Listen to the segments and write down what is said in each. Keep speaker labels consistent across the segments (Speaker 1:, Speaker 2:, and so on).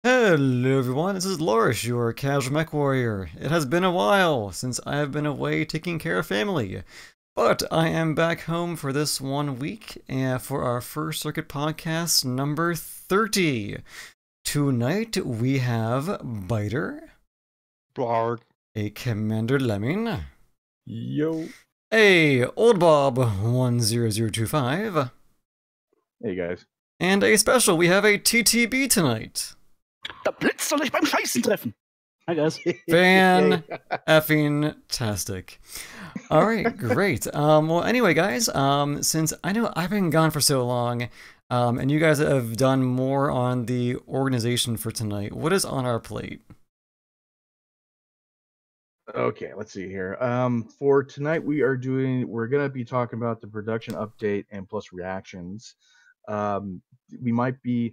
Speaker 1: Hello everyone, this is Larsh, your casual Mechwarrior. It has been a while since I have been away taking care of family, but I am back home for this 1 week and for our first Circuit Podcast number 30. Tonight we have Byter,
Speaker 2: Blarg.
Speaker 1: a Commander Lemming,
Speaker 3: Yo.
Speaker 1: a Old Bob 10025,
Speaker 3: Hey guys.
Speaker 1: and a special, we have a TTB tonight.
Speaker 4: Der Blitz soll euch beim Scheißen treffen. Hi guys.
Speaker 1: Fan-effing-tastic. Alright, great. Well, anyway, guys, since I know I've been gone for so long, and you guys have done more on the organization for tonight, what is on our plate?
Speaker 3: Okay, let's see here. For tonight we're gonna be talking about the production update and plus reactions. We might be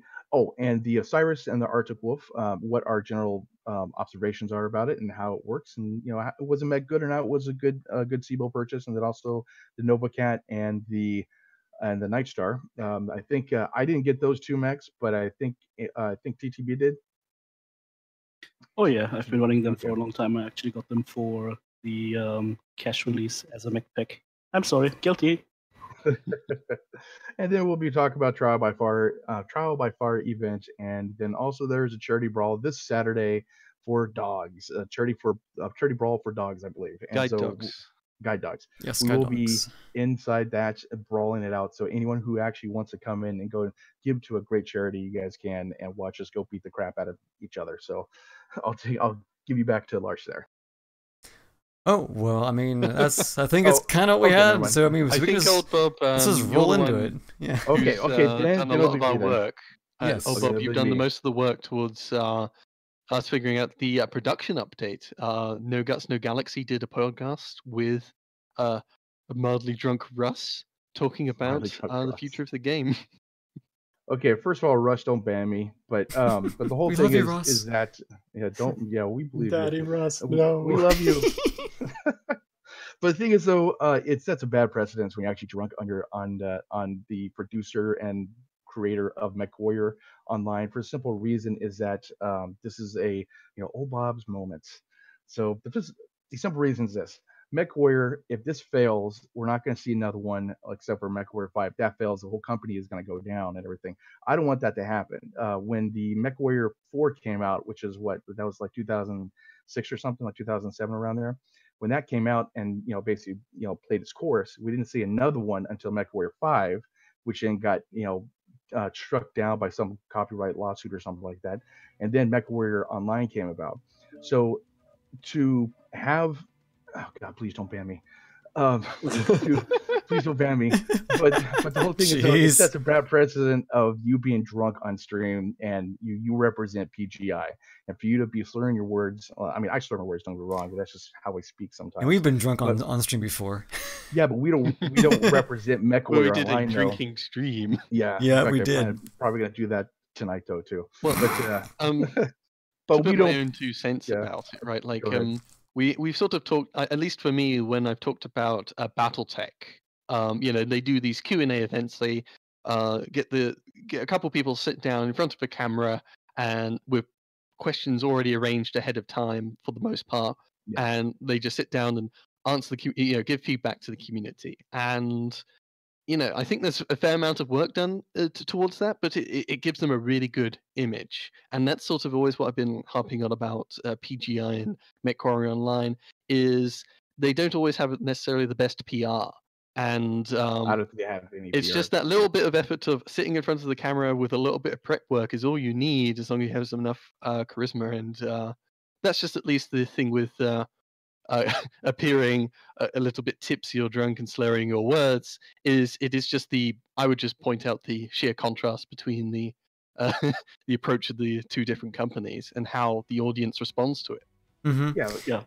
Speaker 3: and the Osiris and the Arctic Wolf, what our general observations are about it and how it works, and was a Mech good or not? Was a good SIBO purchase, and then also the Nova Cat and the Night Star. I think I didn't get those two mechs, but I think TTB did.
Speaker 4: Oh yeah, I've been running them for a long time. I actually got them for the cash release as a mech pack. I'm sorry, guilty.
Speaker 3: And then we'll be talking about Trial by Fire event, and then also there's a charity brawl this Saturday for dogs, a charity brawl for dogs, I believe. And guide dogs.
Speaker 1: Yes,
Speaker 3: we
Speaker 1: guide
Speaker 3: will
Speaker 1: dogs.
Speaker 3: be inside that brawling it out. So anyone who actually wants to come in and go and give to a great charity, you guys can, and watch us go beat the crap out of each other. So I'll give you back to Larsh there.
Speaker 1: Oh, well, I mean, I think it's kind of what we had, so I mean,
Speaker 2: I think Old Bob,
Speaker 1: let's just roll into it. Yeah.
Speaker 3: Okay,
Speaker 2: done a lot of our work.
Speaker 1: Yes.
Speaker 2: Old Bob, you've done the most of the work towards us figuring out the production update. No Guts, No Galaxy did a podcast with a mildly drunk Russ talking about the future of the game.
Speaker 3: Okay, first of all, Russ, don't ban me. But the whole
Speaker 1: We
Speaker 3: thing
Speaker 1: love you,
Speaker 3: is that we believe
Speaker 5: Daddy
Speaker 3: you.
Speaker 5: Russ,
Speaker 3: We
Speaker 5: love
Speaker 3: you. But the thing is, though, it sets a bad precedence when you actually drunk on the producer and creator of Mechwarrior online, for a simple reason is that this is a old Bob's moment. So the simple reason is this: Mechwarrior, if this fails, we're not going to see another one except for Mechwarrior 5. If that fails, the whole company is going to go down and everything. I don't want that to happen. When the Mechwarrior 4 came out, which is that was like 2006 or something, like 2007, around there. When that came out and basically played its course, we didn't see another one until Mechwarrior 5, which then got struck down by some copyright lawsuit or something like that. And then Mechwarrior Online came about. So to have, oh God, please don't ban me. Please don't ban me. But the whole thing is, it sets a bad precedent of you being drunk on stream, and you represent PGI, and for you to be slurring your words. I mean, I slur my words, don't get me wrong, but that's just how I speak sometimes.
Speaker 1: And we've been drunk on stream before.
Speaker 3: Yeah, but we don't represent Mechwarrior
Speaker 2: We did
Speaker 3: Online,
Speaker 2: a drinking stream.
Speaker 3: Yeah,
Speaker 1: we did.
Speaker 3: I'm probably gonna do that tonight though too.
Speaker 2: Well,
Speaker 3: but we don't.
Speaker 2: My own 2 cents about it, right? Like, we've sort of talked, at least for me, when I've talked about BattleTech. They do these Q&A events. They get a couple people sit down in front of a camera and with questions already arranged ahead of time for the most part, and they just sit down and answer give feedback to the community. And I think there's a fair amount of work done towards that, but it gives them a really good image. And that's sort of always what I've been harping on about PGI and Mechwarrior Online, is they don't always have necessarily the best PR. And
Speaker 3: I don't think they have any
Speaker 2: it's
Speaker 3: PR.
Speaker 2: just that little bit of effort of sitting in front of the camera with a little bit of prep work is all you need, as long as you have enough charisma. And that's just at least the thing with appearing a little bit tipsy or drunk and slurring your words. It is just I would just point out the sheer contrast between the approach of the two different companies and how the audience responds to it.
Speaker 1: Mm-hmm.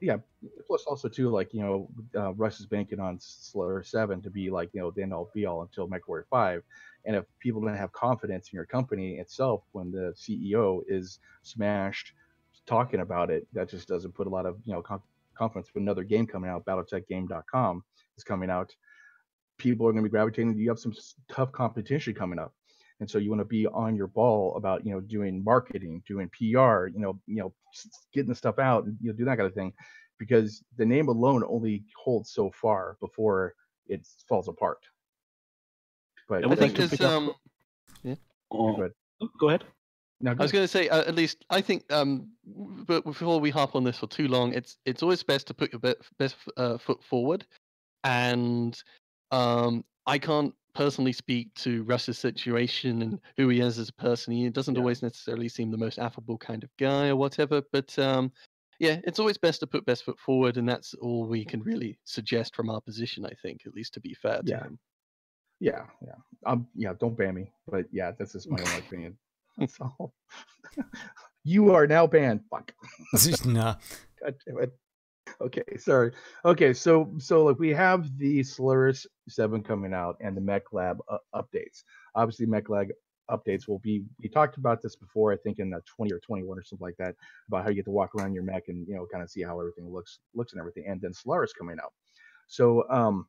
Speaker 3: Yeah. Plus, also too, like Russ is banking on Solaris 7 to be like the end all be all until Mechwarrior 5. And if people don't have confidence in your company itself, when the CEO is smashed talking about it, that just doesn't put a lot of confidence. With another game coming out, BattleTechGame.com is coming out. People are going to be gravitating. You have some tough competition coming up. and so you want to be on your ball about doing marketing, doing PR, getting the stuff out, and do that kind of thing, because the name alone only holds so far before it falls apart. But
Speaker 2: I think there's
Speaker 3: yeah.
Speaker 4: Go ahead.
Speaker 3: No,
Speaker 2: I was going to say, at least I think, but before we harp on this for too long, it's always best to put your best foot forward. And I can't personally speak to Russ's situation and who he is as a person. He doesn't always necessarily seem the most affable kind of guy or whatever. But yeah, it's always best to put best foot forward, and that's all we can really suggest from our position, I think, at least to be fair to him.
Speaker 3: Yeah. Don't ban me, but yeah, that's just my own opinion. That's all. You are now banned. Fuck.
Speaker 1: Nah.
Speaker 3: God damn it. Okay, sorry. Okay, so like we have the Solaris 7 coming out and the Mech Lab updates. Obviously, Mech Lab updates will be. We talked about this before, I think in 20 or 21 or something like that, about how you get to walk around your mech and kind of see how everything looks and everything. And then Solaris coming out. So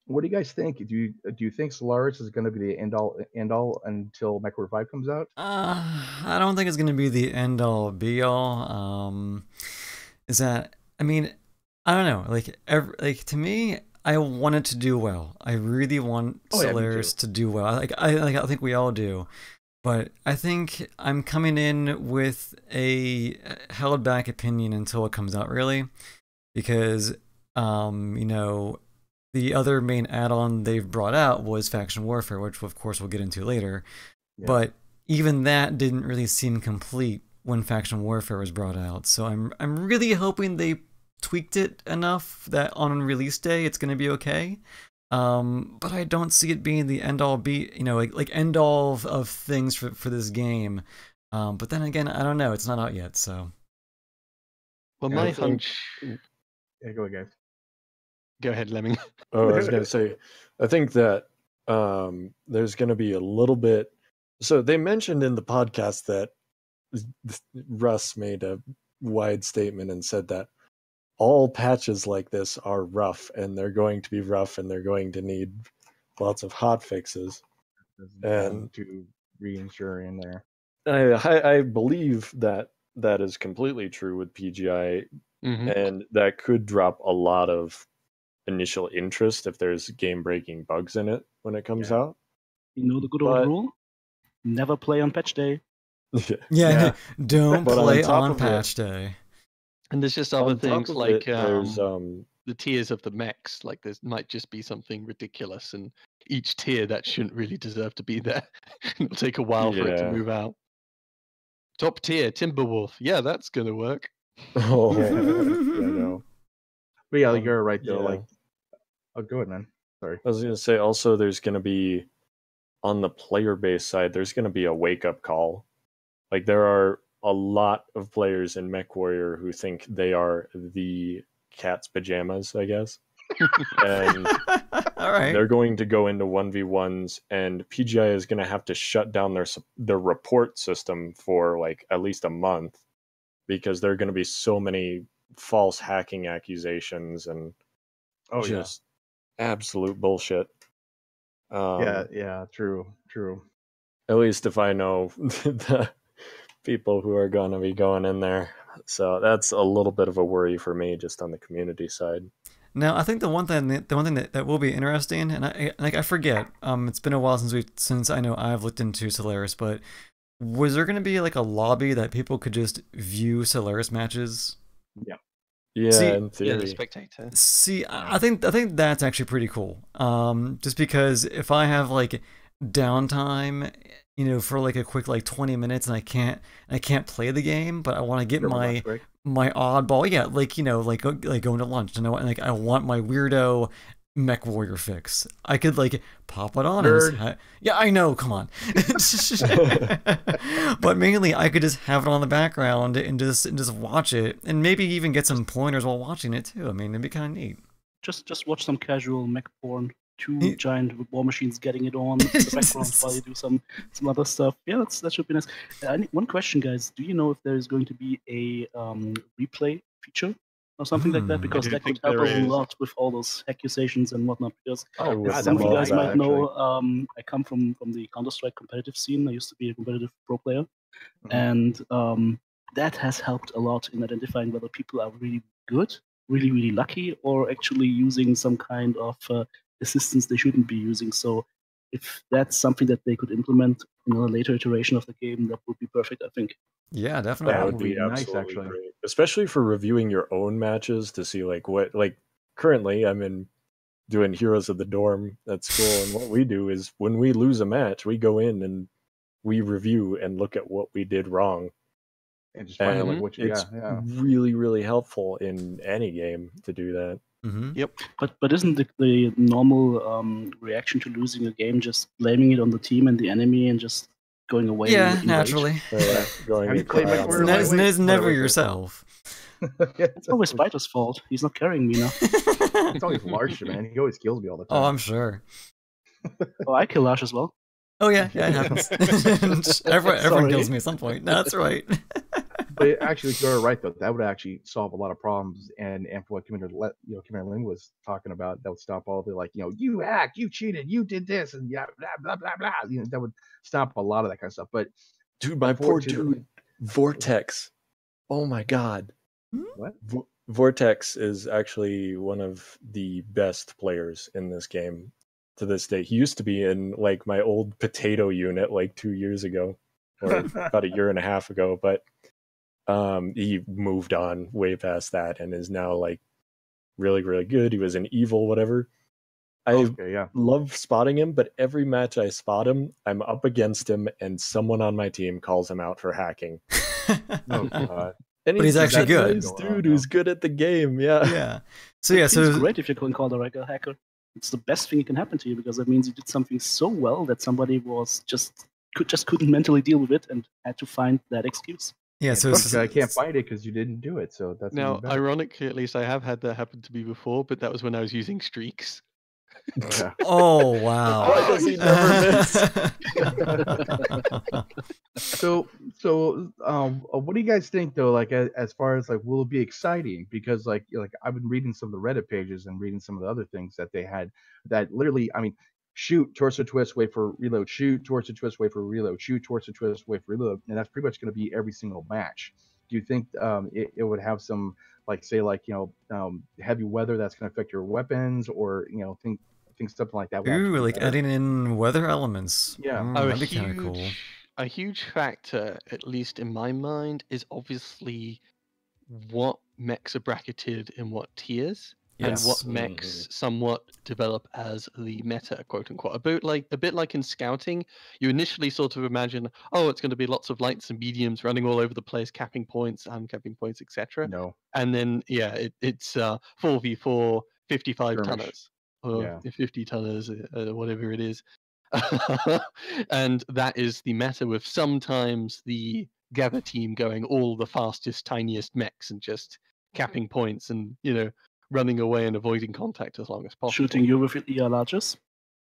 Speaker 3: what do you guys think? Do you think Solaris is going to be the end all until Mechwarrior 5 comes out?
Speaker 1: I don't think it's going to be the end all be all. I mean, I don't know. Like to me, I want it to do well. I really want Solaris to do well. I think we all do. But I think I'm coming in with a held back opinion until it comes out, really, because the other main add-on they've brought out was Faction Warfare, which of course we'll get into later. Yeah. But even that didn't really seem complete when Faction Warfare was brought out. So I'm really hoping they tweaked it enough that on release day it's going to be okay. But I don't see it being the end all end all of things for this game. But then again, I don't know. It's not out yet, so.
Speaker 2: Well, my hunch.
Speaker 3: Yeah, go ahead, guys.
Speaker 2: Go ahead, Lemming.
Speaker 5: Oh, I was going to say, I think that there's going to be a little bit. So they mentioned in the podcast that Russ made a wide statement and said that all patches like this are rough, and they're going to be rough, and they're going to need lots of hot fixes. And
Speaker 3: to reinsure in there.
Speaker 5: I believe that is completely true with PGI, and that could drop a lot of initial interest if there's game-breaking bugs in it when it comes out.
Speaker 4: You know the good old rule? Never play on patch day.
Speaker 1: Yeah. Don't play on patch day.
Speaker 2: And there's just other things like
Speaker 5: there's
Speaker 2: the tiers of the mechs. Like there might just be something ridiculous, and each tier that shouldn't really deserve to be there. It'll take a while for it to move out. Top tier Timberwolf. Yeah, that's gonna work.
Speaker 5: Oh,
Speaker 3: no. But yeah, you're right though.
Speaker 5: Yeah.
Speaker 3: Oh, go ahead, man. Sorry.
Speaker 5: I was gonna say also there's gonna be on the player base side. There's gonna be a wake up call. Like there are a lot of players in Mechwarrior who think they are the cat's pajamas, I guess. And
Speaker 1: all right.
Speaker 5: They're going to go into 1v1s, and PGI is going to have to shut down their report system for like at least a month because there are going to be so many false hacking accusations and just absolute bullshit.
Speaker 3: True.
Speaker 5: At least if I know the people who are going to be going in there. So that's a little bit of a worry for me just on the community side.
Speaker 1: Now, I think the one thing that will be interesting, and I forget, it's been a while since I know I've looked into Solaris, but was there going to be like a lobby that people could just view Solaris matches?
Speaker 3: Yeah.
Speaker 5: Yeah, in theory.
Speaker 2: Yeah, the spectator.
Speaker 1: See, I think that's actually pretty cool. Just because if I have like downtime, for like a quick 20 minutes, and I can't play the game, but I want to get my oddball, going to lunch, and I want my weirdo Mechwarrior fix. I could pop it on. I know, come on. But mainly I could just have it on the background and just watch it, and maybe even get some pointers while watching it too. I mean, it'd be kind of neat.
Speaker 4: Just watch some casual mech porn. 2 giant war machines getting it on in the background while you do some other stuff. Yeah, that should be nice. One question, guys: do you know if there is going to be a replay feature or something like that,
Speaker 1: Hmm.
Speaker 4: because
Speaker 2: I do
Speaker 4: that could
Speaker 2: think
Speaker 4: help
Speaker 2: there
Speaker 4: a
Speaker 2: is.
Speaker 4: lot with all those accusations and whatnot. Because
Speaker 3: Oh,
Speaker 5: would
Speaker 3: God,
Speaker 4: some
Speaker 3: that
Speaker 4: of you
Speaker 3: would
Speaker 4: guys
Speaker 3: be nice,
Speaker 4: might
Speaker 3: actually.
Speaker 4: know, I come from the Counter-Strike competitive scene. I used to be a competitive pro player,
Speaker 3: Mhm.
Speaker 4: and that has helped a lot in identifying whether people are really good, really, really lucky, or actually using some kind of assistance they shouldn't be using. So if that's something that they could implement in a later iteration of the game, that would be perfect, I think.
Speaker 1: Yeah,
Speaker 5: That
Speaker 1: definitely.
Speaker 5: would
Speaker 3: would be
Speaker 5: be
Speaker 3: nice,
Speaker 5: absolutely
Speaker 3: actually.
Speaker 5: great, especially for reviewing your own matches to see like what like currently I'm in doing Heroes of the Dorm at school, and what we do is when we lose a match, we go in and we review and look at what we did wrong,
Speaker 3: And just find out like
Speaker 5: and
Speaker 3: what you,
Speaker 5: it's
Speaker 3: yeah.
Speaker 5: really really helpful in any game to do that.
Speaker 1: Hmm.
Speaker 2: Yep.
Speaker 4: But isn't the normal reaction to losing a game just blaming it on the team and the enemy and just going away?
Speaker 1: Yeah,
Speaker 4: in rage?
Speaker 1: naturally.
Speaker 5: Going
Speaker 3: Have you
Speaker 5: to
Speaker 3: played
Speaker 5: cry on
Speaker 3: Mechwarrior
Speaker 5: the
Speaker 1: It's,
Speaker 3: Lightweight?
Speaker 1: it's never
Speaker 3: Whatever.
Speaker 1: yourself.
Speaker 4: It's always Byter's fault. He's not carrying me now.
Speaker 3: It's always Larsh, man. He always kills me all the time.
Speaker 1: Oh, I'm sure.
Speaker 4: Oh, I kill Larsh as well.
Speaker 1: Oh yeah, it happens. everyone
Speaker 4: Sorry.
Speaker 1: kills me at some point. No, that's right.
Speaker 3: But actually, you're right though. That would actually solve a lot of problems, and for what Commander Ling was talking about, that would stop all the you hacked, you cheated, you did this, and yeah, blah blah blah blah. That would stop a lot of that kind of stuff. But
Speaker 5: dude, my poor
Speaker 3: unfortunately-
Speaker 5: dude, Vortex. Oh my god.
Speaker 3: What?
Speaker 5: Vortex is actually one of the best players in this game to this day. He used to be in like my old potato unit like 2 years ago, or about a year and a half ago, but he moved on way past that and is now like really really good. He was an evil whatever. I
Speaker 3: Okay, yeah.
Speaker 5: love spotting him, but every match I spot him, I'm up against him and someone on my team calls him out for hacking.
Speaker 3: Oh god.
Speaker 5: And
Speaker 1: But he's actually
Speaker 5: that
Speaker 1: good.
Speaker 5: nice
Speaker 3: Going on
Speaker 5: dude
Speaker 3: now.
Speaker 5: who's good at the game. Yeah.
Speaker 1: Yeah. So yeah,
Speaker 4: It's
Speaker 1: so
Speaker 4: great if you can call the regular hacker. It's the best thing that can happen to you, because that means you did something so well that somebody was couldn't mentally deal with it and had to find that excuse.
Speaker 1: yeah, so
Speaker 3: Plus, I can't find it because you didn't do it. So that's
Speaker 2: Now,
Speaker 3: even better.
Speaker 2: ironically, at least I have had that happen to me before, but that was when I was using streaks.
Speaker 3: Yeah.
Speaker 1: Oh wow.
Speaker 5: Why does he never miss?
Speaker 3: So, what do you guys think though? Like, as far as like, will it be exciting? Because like I've been reading some of the Reddit pages and reading some of the other things that they had. That literally, I mean, shoot, torso twist, wait for reload, shoot, torso twist, wait for reload, shoot, torso twist, wait for reload, and that's pretty much going to be every single match. Do you think it would have some like say like heavy weather that's going to affect your weapons, or think something like that? would actually
Speaker 1: Ooh,
Speaker 3: be
Speaker 1: like
Speaker 3: better?
Speaker 1: adding in weather elements.
Speaker 3: Yeah.
Speaker 1: Mm,
Speaker 2: Oh,
Speaker 1: that'd be kind of cool.
Speaker 2: a huge factor, at least in my mind, is obviously what mechs are bracketed in what tiers, and what
Speaker 1: Yes.
Speaker 2: mechs somewhat develop as the meta, quote unquote. A bit like in scouting, you initially sort of imagine, oh, it's going to be lots of lights and mediums running all over the place, capping points, uncapping points, etc.
Speaker 3: No.
Speaker 2: And then it's 4v4 55
Speaker 3: Skirmish.
Speaker 2: tonners or
Speaker 3: Yeah.
Speaker 2: 50 tonners, whatever it is. And that is the meta, with sometimes the gather team going all the fastest, tiniest mechs and just capping points and running away and avoiding contact as long as possible.
Speaker 4: Shooting you with ER larges,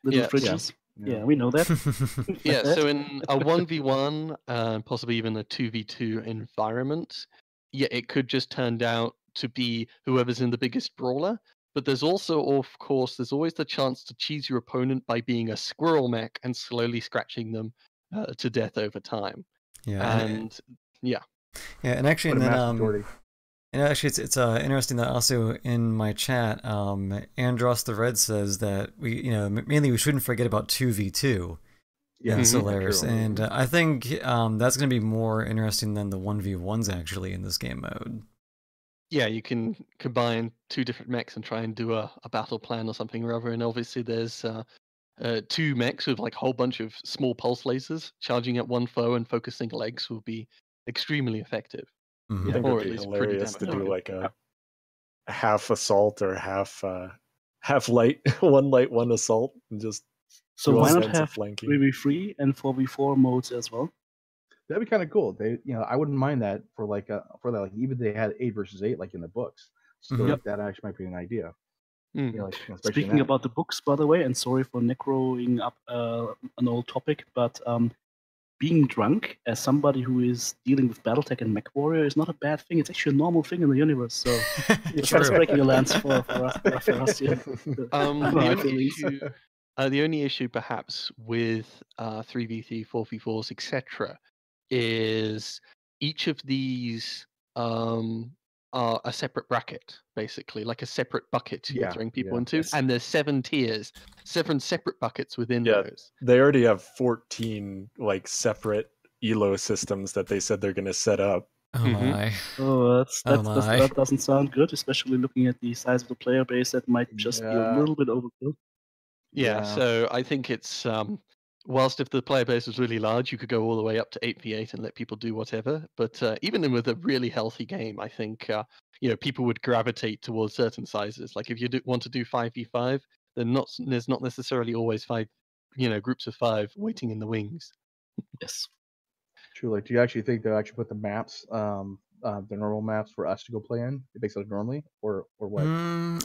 Speaker 4: little
Speaker 2: Yes.
Speaker 4: fridges.
Speaker 3: Yeah.
Speaker 4: Yeah, we know that.
Speaker 2: Yeah, so in a 1v1 and possibly even a 2v2 environment, it could just turn out to be whoever's in the biggest brawler. But there's also, of course, there's always the chance to cheese your opponent by being a squirrel mech and slowly scratching them to death over time.
Speaker 1: Yeah.
Speaker 2: And yeah,
Speaker 1: and actually,
Speaker 3: What
Speaker 1: and
Speaker 3: a
Speaker 1: then
Speaker 3: mass majority.
Speaker 1: and actually, it's interesting that also in my chat, Andros the Red says that mainly we shouldn't forget about 2v2 in Solaris,
Speaker 3: true.
Speaker 1: and I think that's going to be more interesting than the 1v1s actually in this game mode.
Speaker 2: yeah, you can combine two different mechs and try and do a battle plan or something or other. And obviously, there's two mechs with like a whole bunch of small pulse lasers charging at one foe and focusing legs will be extremely effective.
Speaker 1: Mhm.
Speaker 5: I think
Speaker 2: Or
Speaker 5: it'd
Speaker 2: at
Speaker 5: be
Speaker 2: least pretty
Speaker 5: hilarious to do
Speaker 2: damaging.
Speaker 5: like a half assault or half light, one light, one assault, and just
Speaker 4: So
Speaker 5: do all
Speaker 4: why not
Speaker 5: sorts of
Speaker 4: have
Speaker 5: flanking.
Speaker 4: 3v3 and 4v4 modes as well?
Speaker 3: That'd be kind of cool. I wouldn't mind that for that. Like even they had 8 versus 8 like in the books. So
Speaker 1: Mhm.
Speaker 3: that actually might be an idea.
Speaker 2: Mm.
Speaker 3: Especially
Speaker 4: Speaking
Speaker 3: in that.
Speaker 4: about the books, by the way, and sorry for necroing up an old topic, but being drunk as somebody who is dealing with BattleTech and Mechwarrior is not a bad thing. It's actually a normal thing in the universe. So it's just breaking a lance for us here.
Speaker 2: The only issue perhaps with 3v3, 4v4s, etc., is each of these are a separate bracket, basically, like a separate bucket you're throwing people into.
Speaker 3: Yes.
Speaker 2: And there's 7 tiers, 7 separate buckets within those.
Speaker 5: They already have 14 like separate ELO systems that they said they're going to set up.
Speaker 1: Oh my.
Speaker 4: Oh, that doesn't sound good, especially looking at the size of the player base. That might just be a little bit overkill.
Speaker 2: Yeah, so I think it's whilst if the player base was really large, you could go all the way up to 8v8 and let people do whatever. But even with a really healthy game, I think people would gravitate towards certain sizes. Like if you want to do 5v5, then there's not necessarily always 5, groups of 5 waiting in the wings.
Speaker 4: Yes.
Speaker 3: True. Like, do you actually think they'll actually put the maps, the normal maps for us to go play in, basically normally, or what?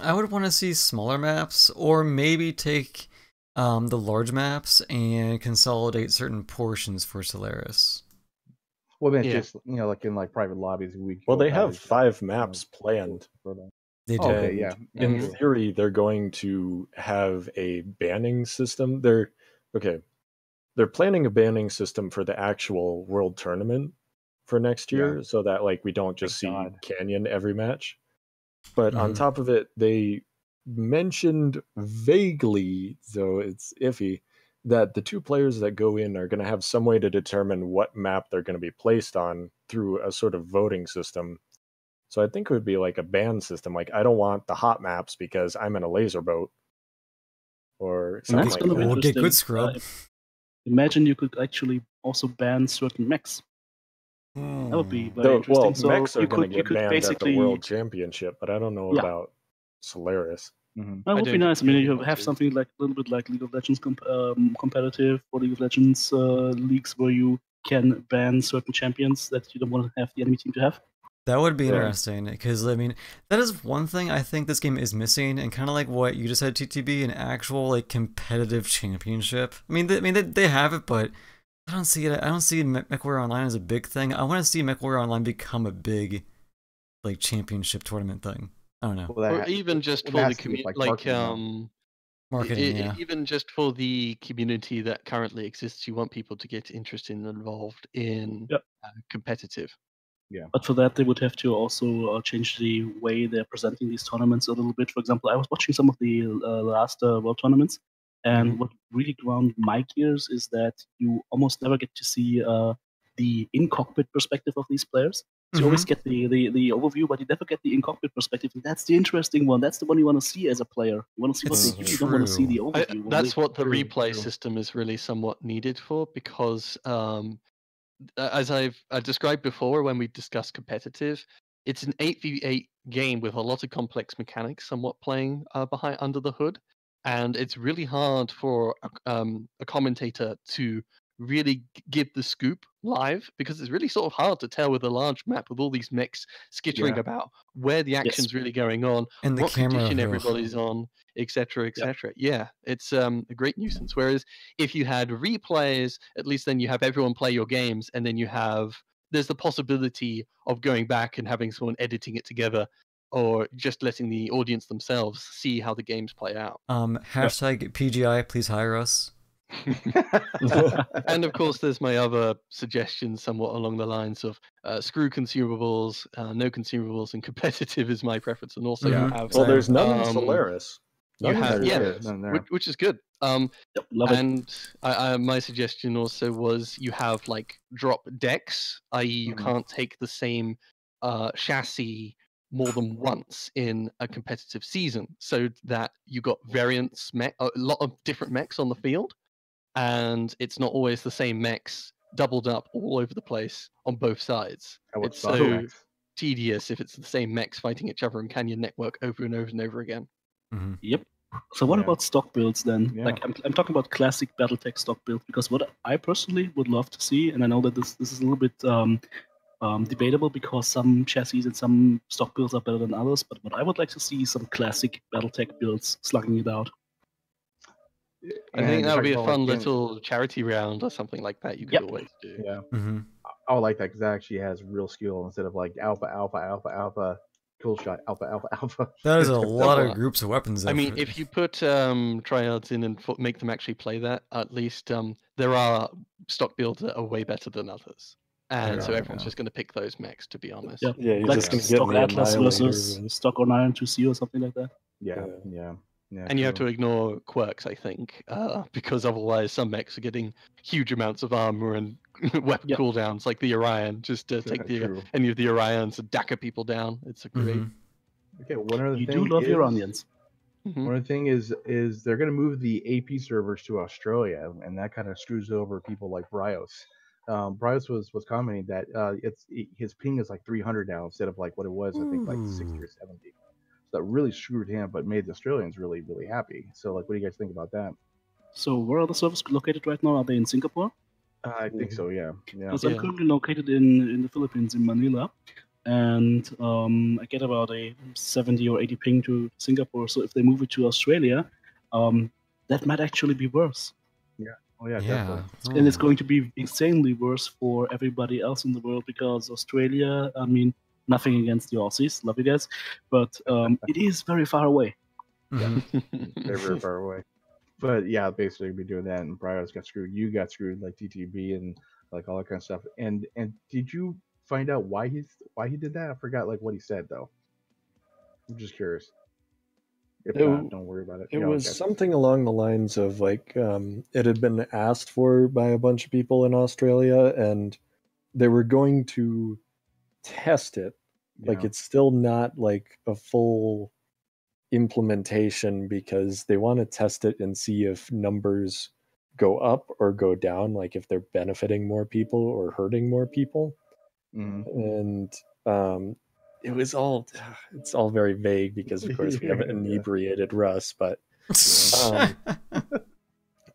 Speaker 1: I would want to see smaller maps, or maybe take the large maps and consolidate certain portions for Solaris.
Speaker 3: Well, then it's just like in private lobbies.
Speaker 5: They have 5 maps planned.
Speaker 1: They do.
Speaker 3: Okay, yeah.
Speaker 5: In theory, they're going to have a banning system. They're planning a banning system for the actual world tournament for next year, so that we don't just see Canyon every match. But on top of it, they mentioned vaguely, though it's iffy, that the 2 players that go in are going to have some way to determine what map they're going to be placed on through a sort of voting system. So I think it would be like a ban system. Like, I don't want the hot maps because I'm in a laser boat, or something like that.
Speaker 1: We'll get good scrub.
Speaker 4: Imagine you could actually also ban certain mechs. That would be very interesting.
Speaker 5: Well,
Speaker 4: so
Speaker 5: mechs are going to get banned at the World Championship, but I don't know about Solaris.
Speaker 4: That would be nice. I mean, you have something like a little bit like League of Legends competitive, or League of Legends leagues where you can ban certain champions that you don't want to have the enemy team to have.
Speaker 1: That would be interesting, because I mean, that is one thing I think this game is missing, and kind of like what you just said, TTB, an actual competitive championship. I mean, they have it, but I don't see it. I don't see Mechwarrior Online as a big thing. I want to see Mechwarrior Online become a big championship tournament thing. I don't know.
Speaker 2: Or even just for the community,
Speaker 1: marketing,
Speaker 2: even just for the community that currently exists, you want people to get interested and involved in competitive.
Speaker 3: Yeah.
Speaker 4: But for that, they would have to also change the way they're presenting these tournaments a little bit. For example, I was watching some of the last World Tournaments, and what really ground my gears is that you almost never get to see the in-cockpit perspective of these players. So you always get the overview, but you never get the in-cockpit perspective. And that's the interesting one. That's the one you want to see as a player. You want to see what they do. You don't want to see the overview.
Speaker 2: That's what the replay system is really somewhat needed for, because as I've described before when we discussed competitive, it's an 8v8 game with a lot of complex mechanics somewhat playing under the hood. And it's really hard for a commentator to really give the scoop live, because it's really sort of hard to tell with a large map with all these mechs skittering about where the action's really going on,
Speaker 1: and the
Speaker 2: what
Speaker 1: camera
Speaker 2: condition everybody's on, etc., etc. Yeah, it's a great nuisance. Whereas if you had replays, at least then you have everyone play your games, and then there's the possibility of going back and having someone editing it together, or just letting the audience themselves see how the games play out.
Speaker 1: Hashtag PGI, please hire us.
Speaker 2: And of course, there's my other suggestions, somewhat along the lines of screw consumables, no consumables, and competitive is my preference. And also,
Speaker 5: there's none in Solaris.
Speaker 2: Which is good. And my suggestion also was you have drop decks, i.e., you can't take the same chassis more than once in a competitive season, so that you got variants, a lot of different mechs on the field. And it's not always the same mechs doubled up all over the place on both sides. It's so tedious if it's the same mechs fighting each other in Canyon Network over and over and over again.
Speaker 4: Yep. So what about stock builds then? I'm talking about classic BattleTech stock builds, because what I personally would love to see, and I know that this is a little bit debatable because some chassis and some stock builds are better than others, but what I would like to see is some classic BattleTech builds slugging it out.
Speaker 2: I think that would be a fun
Speaker 3: like,
Speaker 2: little charity round or something like that. You could always do.
Speaker 3: Yeah,
Speaker 1: Mm-hmm.
Speaker 3: I would like that because that actually has real skill instead of like alpha, alpha, alpha, alpha, kill shot, alpha, alpha, alpha.
Speaker 1: That is a lot of groups of weapons.
Speaker 2: I mean, if you put tryouts in and make them actually play that, at least there are stock builds that are way better than others. And so everyone's just going to pick those mechs, to be honest.
Speaker 4: Yeah,
Speaker 5: Yeah, you're
Speaker 4: like
Speaker 5: just going to
Speaker 4: stock
Speaker 5: get the
Speaker 4: Atlas
Speaker 5: Annihilator
Speaker 4: versus
Speaker 5: and-
Speaker 4: stock Orion 2C or something like that.
Speaker 3: Yeah.
Speaker 2: And you have to ignore quirks, I think, because otherwise some mechs are getting huge amounts of armor and weapon cooldowns, like the Orion. Just to take any of the Orions and dagger people down. It's a great.
Speaker 3: Okay, one other
Speaker 4: You
Speaker 3: thing
Speaker 4: do love
Speaker 3: is,
Speaker 4: your onions.
Speaker 3: One other thing is they're going to move the AP servers to Australia, and that kind of screws over people like Bryos. Bryos was commenting that his ping is like 300 now instead of like what it was, I think like 60 or 70. So that really screwed him, but made the Australians really, really happy. So like, what do you guys think about that?
Speaker 4: So where are the servers located right now? Are they in Singapore?
Speaker 3: I think so, yeah.
Speaker 4: Because I'm currently located in the Philippines, in Manila, and I get about a 70 or 80 ping to Singapore. So if they move it to Australia, that might actually be worse.
Speaker 3: Oh yeah, definitely.
Speaker 4: And it's going to be insanely worse for everybody else in the world because Australia, I mean, nothing against the Aussies, love you guys, but it is very far away.
Speaker 3: They're very far away. But yeah, basically be doing that, and Bryos got screwed. You got screwed, like TTB and like all that kind of stuff. And did you find out why he did that? I forgot like what he said though. I'm just curious. If not, don't worry about it.
Speaker 5: It was something along the lines of like it had been asked for by a bunch of people in Australia, and they were going to test it. Like it's still not like a full implementation because they want to test it and see if numbers go up or go down, like if they're benefiting more people or hurting more people. And it's all very vague because of course we have inebriated Russ, but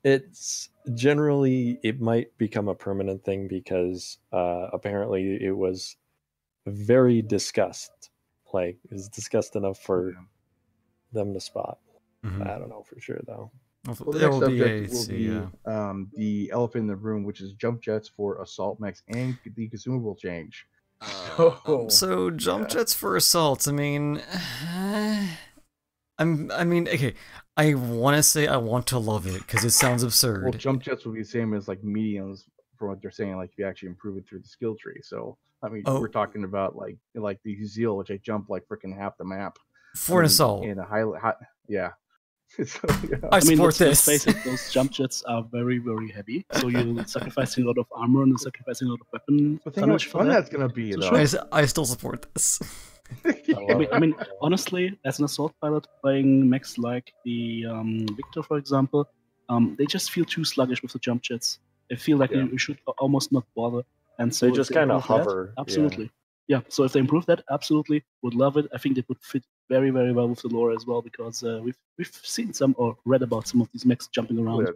Speaker 5: it's generally, it might become a permanent thing because apparently it was very discussed, like it was discussed enough for them to spot. I don't know for sure though.
Speaker 3: Well, the next subject will be the elephant in the room, which is jump jets for assault mechs and the consumable change.
Speaker 1: So jump jets for assaults. I mean, okay. I want to say I want to love it because it sounds absurd.
Speaker 3: Well, jump jets will be the same as like mediums, from what they're saying. Like if you actually improve it through the skill tree. So I mean, we're talking about like the Zeal, which I jump like freaking half the map
Speaker 1: for an assault.
Speaker 3: In a high, yeah. So,
Speaker 1: I support this.
Speaker 4: Let's face it, those jump jets are very, very heavy. So you're sacrificing a lot of armor and sacrificing a lot of weapon.
Speaker 3: But think how much fun that's gonna be, though.
Speaker 1: I still support this.
Speaker 4: I mean, honestly, as an assault pilot playing mechs like the Victor, for example, they just feel too sluggish with the jump jets. They feel like you should almost not bother, and so
Speaker 5: they just kind of hover.
Speaker 4: Absolutely. Yeah, so if they improve that, absolutely would love it. I think they would fit very, very well with the lore as well because we've seen some or read about some of these mechs jumping around.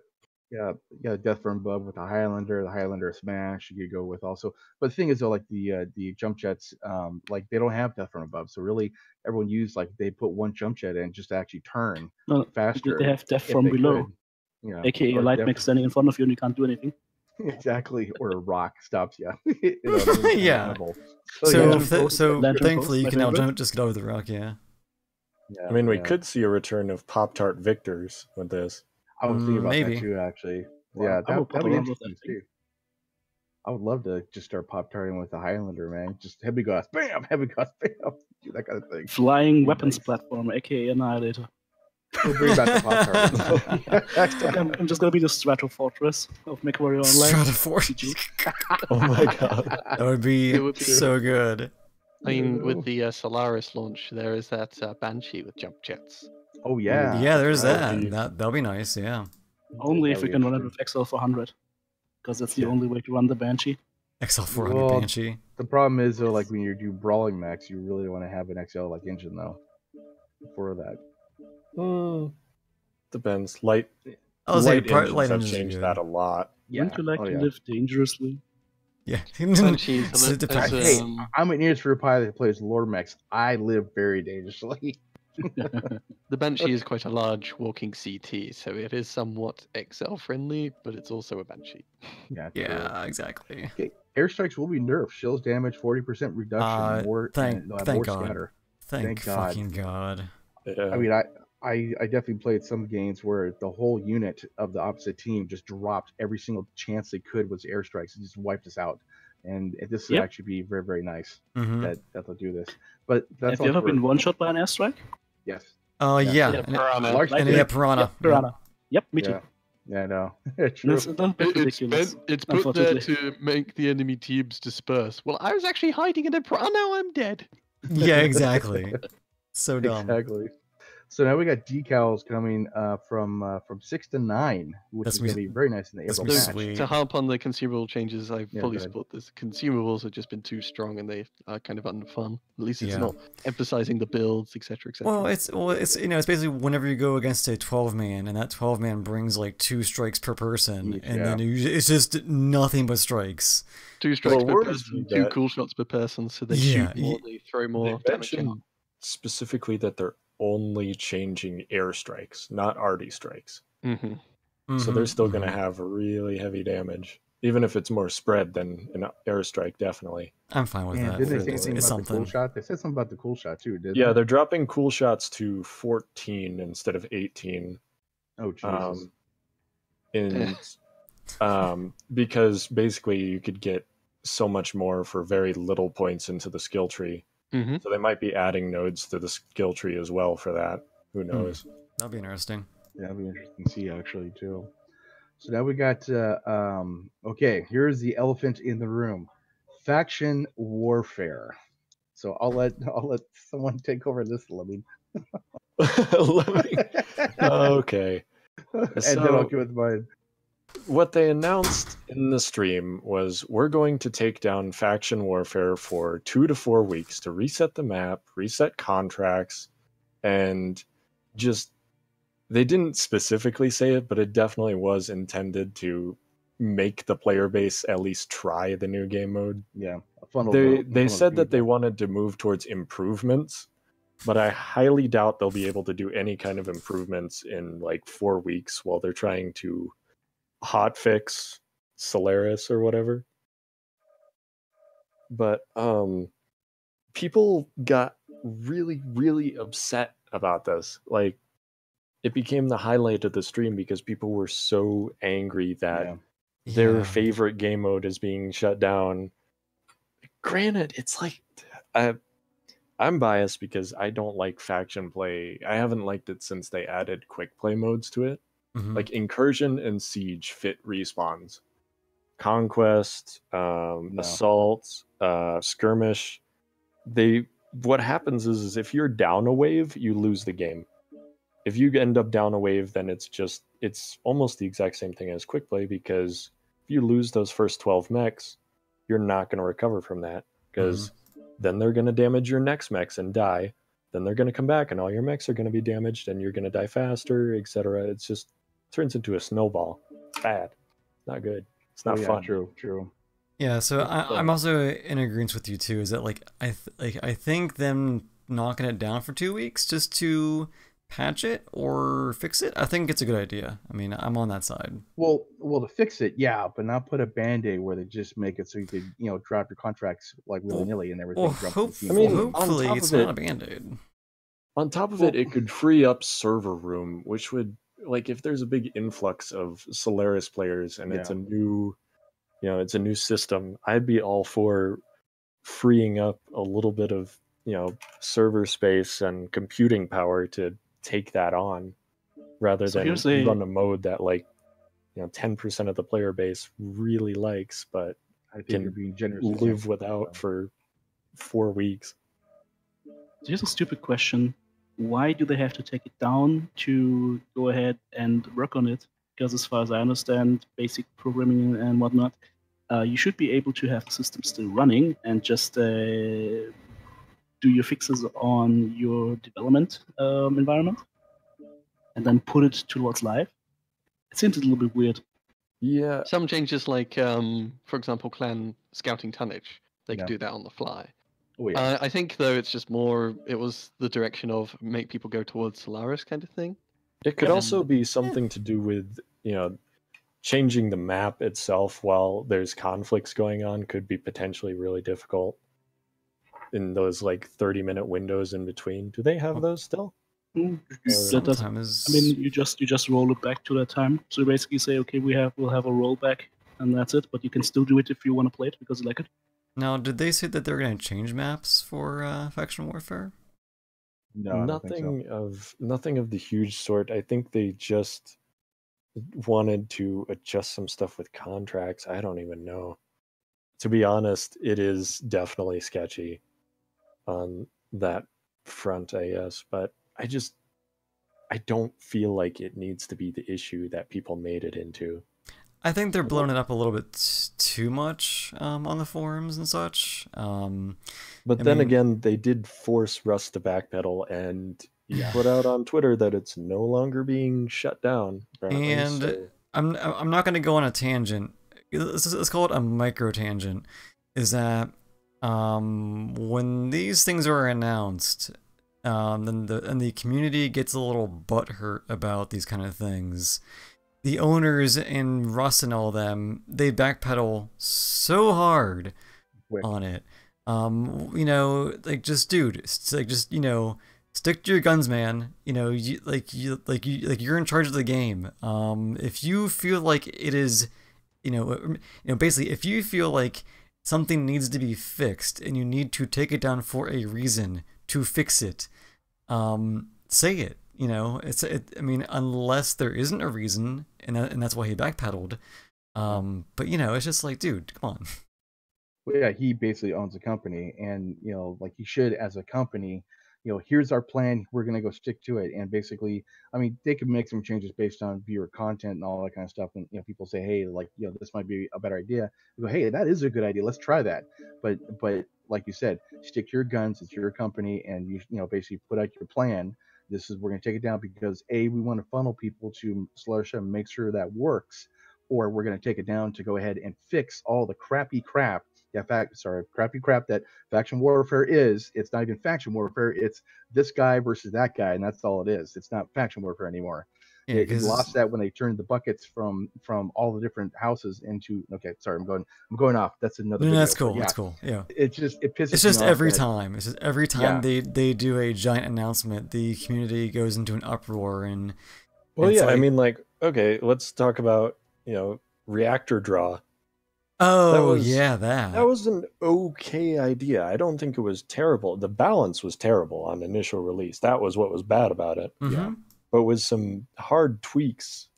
Speaker 3: Yeah, Death from Above with the Highlander Smash you could go with also. But the thing is though, like the jump jets, like they don't have Death from Above, so really everyone used like they put one jump jet in just to actually turn faster.
Speaker 4: They have Death from Below, aka a light mech standing in front of you and you can't do anything.
Speaker 3: Exactly, or a rock stops you.
Speaker 1: Yeah. So thankfully you can now just get over the rock. Yeah.
Speaker 5: I mean, we could see a return of Pop-Tart Victors with this.
Speaker 3: I was thinking about that too, actually. Yeah, that would be interesting too. I would love to just start Pop-Tarting with the Highlander, man. Just heavy guns, bam, heavy guns, bam, do that kind of thing.
Speaker 4: Flying weapons platform, aka Annihilator.
Speaker 3: We'll bring back the Pop-Tart.
Speaker 4: I'm just gonna be the Strato Fortress of Mechwarrior Online.
Speaker 1: Strato Fortress.
Speaker 5: Oh my god,
Speaker 1: that would be so good.
Speaker 2: I mean, with the Solaris launch, there is that Banshee with jump jets.
Speaker 3: Oh yeah.
Speaker 1: Yeah, there's that. That'll be nice. Yeah.
Speaker 4: Only if we can run it with XL400, because that's the only way to run the Banshee.
Speaker 1: XL400 Banshee.
Speaker 3: The problem is though, like when you do brawling mechs, you really want to have an XL like engine though. For that.
Speaker 5: Depends. Light.
Speaker 1: Light
Speaker 5: engines have changed that a lot.
Speaker 4: Wouldn't you like to live dangerously?
Speaker 1: Yeah.
Speaker 3: Hey, I'm an ears for a pilot that plays lore mechs. I live very dangerously.
Speaker 2: The Banshee is quite a large walking CT, so it is somewhat XL friendly, but it's also a Banshee.
Speaker 3: Yeah, true.
Speaker 1: Yeah, exactly.
Speaker 3: Okay, airstrikes will be nerfed. Shields damage 40% reduction. More
Speaker 1: thank
Speaker 3: more
Speaker 1: God.
Speaker 3: scatter.
Speaker 1: Thank
Speaker 3: God.
Speaker 1: fucking God.
Speaker 5: Yeah.
Speaker 3: I mean, I definitely played some games where the whole unit of the opposite team just dropped every single chance they could with airstrikes and just wiped us out. And this would actually be very, very nice that they'll do this. But that's
Speaker 4: Have you ever been one-shot by an airstrike?
Speaker 3: Yes.
Speaker 1: Yeah.
Speaker 2: Piranha.
Speaker 3: Larsh
Speaker 1: And
Speaker 3: did.
Speaker 1: yeah, Piranha.
Speaker 4: Piranha. Yep, me too.
Speaker 3: Yeah, I know.
Speaker 4: And
Speaker 3: True.
Speaker 4: it's a little bit ridiculous.
Speaker 2: It's put there
Speaker 4: unfortunately.
Speaker 2: to make the enemy teams disperse. Well, I was actually hiding in a Piranha. Now I'm dead.
Speaker 1: Yeah, exactly. So dumb.
Speaker 3: Exactly. So now we got decals coming from 6 to 9, which
Speaker 1: That's
Speaker 3: is going to be very nice in the
Speaker 1: that's
Speaker 3: April
Speaker 1: me
Speaker 3: patch.
Speaker 1: sweet.
Speaker 2: To harp on the consumable changes, I
Speaker 3: Yeah,
Speaker 2: fully
Speaker 3: go ahead.
Speaker 2: support this. Consumables have just been too strong and they are kind of unfun. At least it's
Speaker 1: Yeah.
Speaker 2: not emphasizing the builds, etc., etc.
Speaker 1: Well, it's it's basically whenever you go against a 12-man, and that 12-man brings like 2 strikes per person, and then it's just nothing but strikes.
Speaker 2: 2 strikes
Speaker 5: Well,
Speaker 2: per
Speaker 5: word
Speaker 2: person,
Speaker 5: is
Speaker 2: 2
Speaker 5: that-
Speaker 2: cool shots per person, so they
Speaker 1: Yeah,
Speaker 2: shoot more, they throw more
Speaker 5: They
Speaker 2: damage out.
Speaker 5: mentioned specifically that they're only changing airstrikes, not arty strikes.
Speaker 2: Mm-hmm.
Speaker 5: So they're still going to have really heavy damage, even if it's more spread than an airstrike. Definitely.
Speaker 1: I'm fine with
Speaker 3: And
Speaker 1: that.
Speaker 3: didn't they say
Speaker 1: It's
Speaker 3: anything about the
Speaker 1: something.
Speaker 3: cool shot? They said something about the cool shot too, didn't
Speaker 5: Yeah,
Speaker 3: they?
Speaker 5: they're dropping cool shots to 14 instead of 18.
Speaker 3: Oh, Jesus.
Speaker 5: Because basically you could get so much more for very little points into the skill tree.
Speaker 2: Mm-hmm.
Speaker 5: So they might be adding nodes to the skill tree as well for that. Who knows?
Speaker 1: That'll be interesting.
Speaker 3: Yeah, that'll be interesting to see actually too. So now we got okay, here's the elephant in the room. Faction warfare. So I'll let someone take over this, Lemming.
Speaker 5: Lemming. Okay.
Speaker 3: And then
Speaker 5: So-
Speaker 3: I'll go with mine.
Speaker 5: What they announced in the stream was we're going to take down faction warfare for 2 to 4 weeks to reset the map, reset contracts, and just they didn't specifically say it, but it definitely was intended to make the player base at least try the new game mode.
Speaker 3: Yeah. a funnel
Speaker 5: They
Speaker 3: vote,
Speaker 5: they
Speaker 3: funnel
Speaker 5: said that they
Speaker 3: feedback.
Speaker 5: wanted to move towards improvements, but I highly doubt they'll be able to do any kind of improvements in like 4 weeks while they're trying to hotfix Solaris or whatever. But people got really, really upset about this. Like, it became the highlight of the stream because people were so angry that
Speaker 3: Yeah.
Speaker 5: their favorite game mode is being shut down. Granted, it's like I'm biased because I don't like faction play. I haven't liked it since they added quick play modes to it.
Speaker 1: Mhm.
Speaker 5: Like Incursion and Siege fit respawns. Conquest, Assault, Skirmish. What happens is if you're down a wave, you lose the game. If you end up down a wave, then it's almost the exact same thing as quick play, because if you lose those first 12 mechs, you're not going to recover from that, because then they're going to damage your next mechs and die. Then they're going to come back and all your mechs are going to be damaged and you're going to die faster, etc. It's just turns into a snowball. It's bad. Not good. It's not fun.
Speaker 3: True.
Speaker 1: Yeah, so I'm also in agreement with you too. Is that like I think them knocking it down for 2 weeks just to patch it or fix it, I think it's a good idea. I mean, I'm on that side.
Speaker 3: Well, to fix it, yeah, but not put a band-aid where they just make it so you could, drop your contracts like willy-nilly and everything.
Speaker 1: Well,
Speaker 3: jump from team to team.
Speaker 1: hopefully
Speaker 5: on top
Speaker 1: it's
Speaker 5: of
Speaker 1: not
Speaker 5: it-
Speaker 1: a band-aid.
Speaker 5: On top of it, it could free up server room, which would, like, if there's a big influx of Solaris players and it's a new, it's a new system, I'd be all for freeing up a little bit of, server space and computing power to take that on, rather
Speaker 4: So
Speaker 5: than
Speaker 4: here's a-
Speaker 5: run a mode that 10% of the player base really likes, but
Speaker 3: I think
Speaker 5: can
Speaker 3: you're being generous.
Speaker 5: live without for 4 weeks.
Speaker 4: So here's a stupid question. Why do they have to take it down to go ahead and work on it? Because as far as I understand, basic programming and whatnot, you should be able to have the system still running and just do your fixes on your development environment and then put it towards live. It seems a little bit weird.
Speaker 5: Yeah,
Speaker 2: Some changes like, for example, clan scouting tonnage, they
Speaker 3: Yeah.
Speaker 2: can do that on the fly.
Speaker 3: Oh yeah.
Speaker 2: I think though it's just more. It was the direction of make people go towards Solaris kind of thing.
Speaker 5: It could
Speaker 2: Yeah.
Speaker 5: also be something to do with, changing the map itself while there's conflicts going on could be potentially really difficult in those like 30-minute windows in between. Do they have those still?
Speaker 4: That does,
Speaker 1: Sometimes.
Speaker 4: I mean, you just roll it back to that time. So you basically say, okay, we'll have a rollback, and that's it. But you can still do it if you want to play it because you like it.
Speaker 1: Now, did they say that they're going to change maps for Faction Warfare?
Speaker 3: No, I don't think so.
Speaker 5: Nothing of the huge sort. I think they just wanted to adjust some stuff with contracts. I don't even know. To be honest, it is definitely sketchy on that front, I guess. But I don't feel like it needs to be the issue that people made it into.
Speaker 1: I think they're blowing it up a little bit too much on the forums and such.
Speaker 5: But then again, they did force Rust to backpedal, and he put out on Twitter that it's no longer being shut down.
Speaker 1: And
Speaker 5: so.
Speaker 1: I'm not going to go on a tangent. Let's call it a micro tangent. Is that when these things are announced, then the community gets a little butthurt about these kind of things. The owners and Russ and all them, they backpedal so hard on it. Like just dude, like just stick to your guns, man. You're in charge of the game. If you feel like it is, basically, if you feel like something needs to be fixed and you need to take it down for a reason to fix it, say it. I mean, unless there isn't a reason, and that's why he backpedaled. But it's just like, dude, come on.
Speaker 3: Well, yeah, he basically owns a company, and like he should as a company. Here's our plan. We're gonna go stick to it. And basically, I mean, they could make some changes based on viewer content and all that kind of stuff. And people say, hey, like this might be a better idea. You go, hey, that is a good idea. Let's try that. But like you said, stick to your guns. It's your company, and you basically put out your plan. We're going to take it down because we want to funnel people to Solaris and make sure that works, or we're going to take it down to go ahead and fix all the crappy crap that faction warfare is. It's not even faction warfare. It's this guy versus that guy, and that's all it is. It's not faction warfare anymore.
Speaker 1: Yeah,
Speaker 3: it lost that when they turned the buckets from all the different houses into. Okay, sorry, I'm going off. That's another.
Speaker 1: No, that's
Speaker 3: video,
Speaker 1: cool.
Speaker 3: yeah.
Speaker 1: That's cool. Yeah.
Speaker 3: It pisses.
Speaker 1: It's just
Speaker 3: me off
Speaker 1: every
Speaker 3: that,
Speaker 1: time. It's just every time they do a giant announcement, the community goes into an uproar and.
Speaker 5: Well, yeah, I mean, like, okay, let's talk about reactor draw.
Speaker 1: Oh,
Speaker 5: that
Speaker 1: that
Speaker 5: was an okay idea. I don't think it was terrible. The balance was terrible on initial release. That was what was bad about it.
Speaker 1: Mm-hmm.
Speaker 5: Yeah. But with some hard tweaks,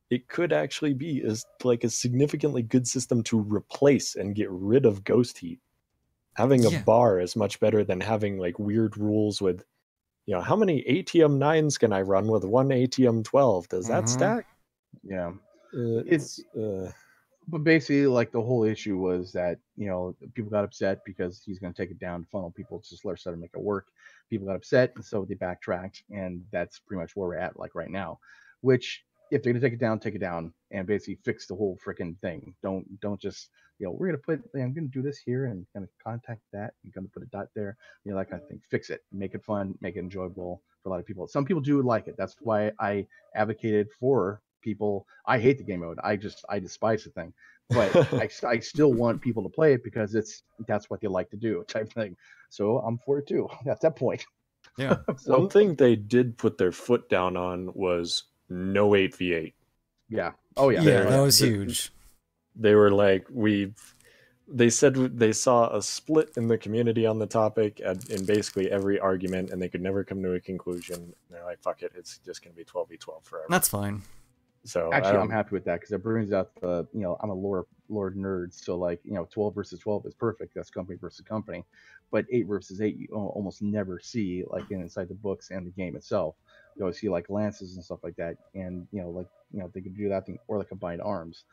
Speaker 5: it could actually be a significantly good system to replace and get rid of Ghost Heat. Having a bar is much better than having like weird rules with, how many ATM 9s can I run with one ATM 12? Does that stack?
Speaker 3: Yeah. But basically, like, the whole issue was that, people got upset because he's going to take it down to funnel people to Solaris to make it work. People got upset, and so they backtracked, and that's pretty much where we're at, like, right now. Which, if they're going to take it down, and basically fix the whole freaking thing. Don't just, we're going to I'm going to do this here, and going to contact that, and going to put a dot there, that kind of thing. Fix it. Make it fun. Make it enjoyable for a lot of people. Some people do like it. That's why I advocated for people. I hate the game mode. I despise the thing, but I still want people to play it because that's what they like to do, type thing. So I'm for it too at that point.
Speaker 1: Yeah.
Speaker 5: So, one thing they did put their foot down on was no 8v8.
Speaker 3: Yeah. Oh yeah.
Speaker 1: Yeah, that was huge.
Speaker 5: They were like, they said they saw a split in the community on the topic in basically every argument, and they could never come to a conclusion. And they're like, fuck it, it's just going to be 12v12 forever.
Speaker 1: That's fine.
Speaker 5: So
Speaker 3: actually, I'm happy with that because it brings out the, I'm a lore nerd, so like, 12 versus 12 is perfect. That's company versus company, but 8 versus 8 you almost never see, like, inside the books and the game itself. You always see like lances and stuff like that, and they could do that thing, or like combined arms.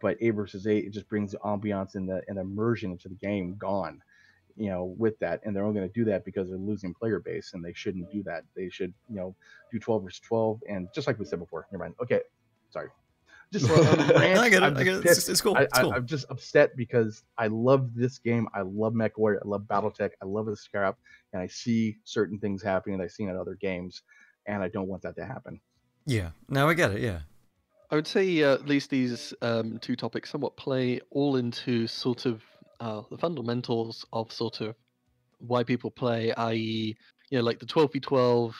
Speaker 3: But 8 versus 8, it just brings the ambiance and the immersion into the game gone. With that, and they're only going to do that because they're losing player base, and they shouldn't do that. They should, do 12 versus 12, and just like we said before. Never mind. Okay. Sorry. just rant.
Speaker 1: I get it.
Speaker 3: I'm just pissed.
Speaker 1: It's cool. It's cool.
Speaker 3: I'm just upset because I love this game. I love Mechwarrior. I love BattleTech. I love the scrap, and I see certain things happening that I've seen in other games, and I don't want that to happen.
Speaker 1: Yeah. Now I get it. Yeah.
Speaker 2: I would say at least these two topics somewhat play all into sort of the fundamentals of sort of why people play, i.e., like the 12v12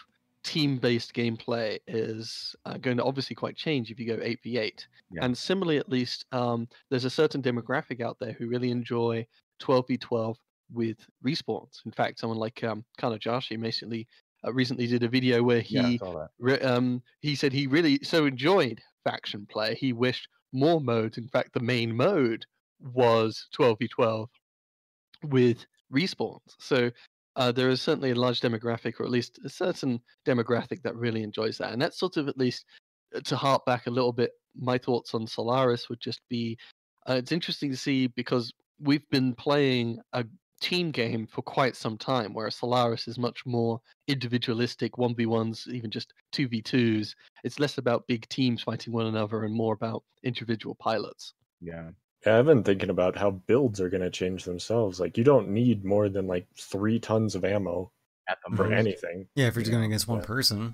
Speaker 2: team-based gameplay is going to obviously quite change if you go 8v8.
Speaker 3: Yeah.
Speaker 2: And similarly, at least, there's a certain demographic out there who really enjoy 12v12 with respawns. In fact, someone like IanDresarie recently did a video where
Speaker 3: I saw that.
Speaker 2: he said he really so enjoyed faction play. He wished more modes. In fact, the main mode was 12v12 with respawns. So there is certainly a large demographic, or at least a certain demographic that really enjoys that. And that's sort of, at least to harp back a little bit, my thoughts on Solaris would just be, it's interesting to see because we've been playing a team game for quite some time, whereas Solaris is much more individualistic, 1v1s, even just 2v2s. It's less about big teams fighting one another and more about individual pilots.
Speaker 3: Yeah.
Speaker 5: Yeah, I've been thinking about how builds are going to change themselves. Like, you don't need more than like 3 tons of ammo
Speaker 3: At the
Speaker 5: for
Speaker 3: most.
Speaker 5: anything.
Speaker 1: Yeah, if you're going against one person.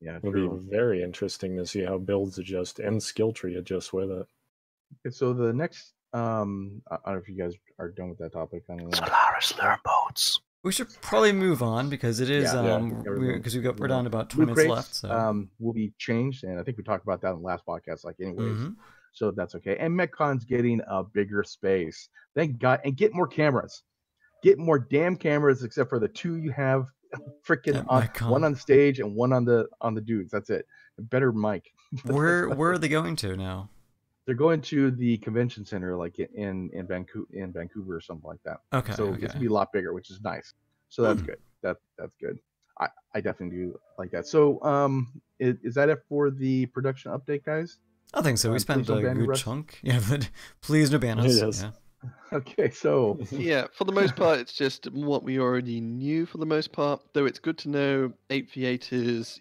Speaker 3: Yeah,
Speaker 5: It'll
Speaker 3: true.
Speaker 5: be very interesting to see how builds adjust and skill tree adjust with it.
Speaker 3: Okay, so the next, I don't know if you guys are done with that topic. I don't know.
Speaker 4: Solaris learn modes.
Speaker 1: We should probably move on because it is
Speaker 3: Yeah,
Speaker 1: because we're down to about 20
Speaker 3: Loot
Speaker 1: minutes
Speaker 3: crates,
Speaker 1: left. So.
Speaker 3: will be changed, and I think we talked about that in the last podcast. Like, anyways,
Speaker 1: Mhm.
Speaker 3: so that's okay. And MechCon's getting a bigger space. Thank God, and get more cameras. Get more damn cameras, except for the 2 you have. Freaking
Speaker 1: At
Speaker 3: on
Speaker 1: MechCon.
Speaker 3: one on stage and one on the dudes. That's it. A better mic.
Speaker 1: Where are they going to now?
Speaker 3: They're going to the convention center, like in Vancouver or something like that.
Speaker 1: Okay.
Speaker 3: So
Speaker 1: okay.
Speaker 3: it's gonna be a lot bigger, which is nice. So that's good. That's good. I definitely do like that. So is that it for the production update, guys?
Speaker 1: I think so. We spent
Speaker 3: please
Speaker 1: a
Speaker 3: don't ban
Speaker 1: good
Speaker 3: Russ.
Speaker 1: chunk. Yeah, but please no ban us.
Speaker 5: Yes.
Speaker 1: Yeah.
Speaker 3: Okay, so
Speaker 2: Yeah, for the most part, it's just what we already knew for the most part, though it's good to know 8v8 is,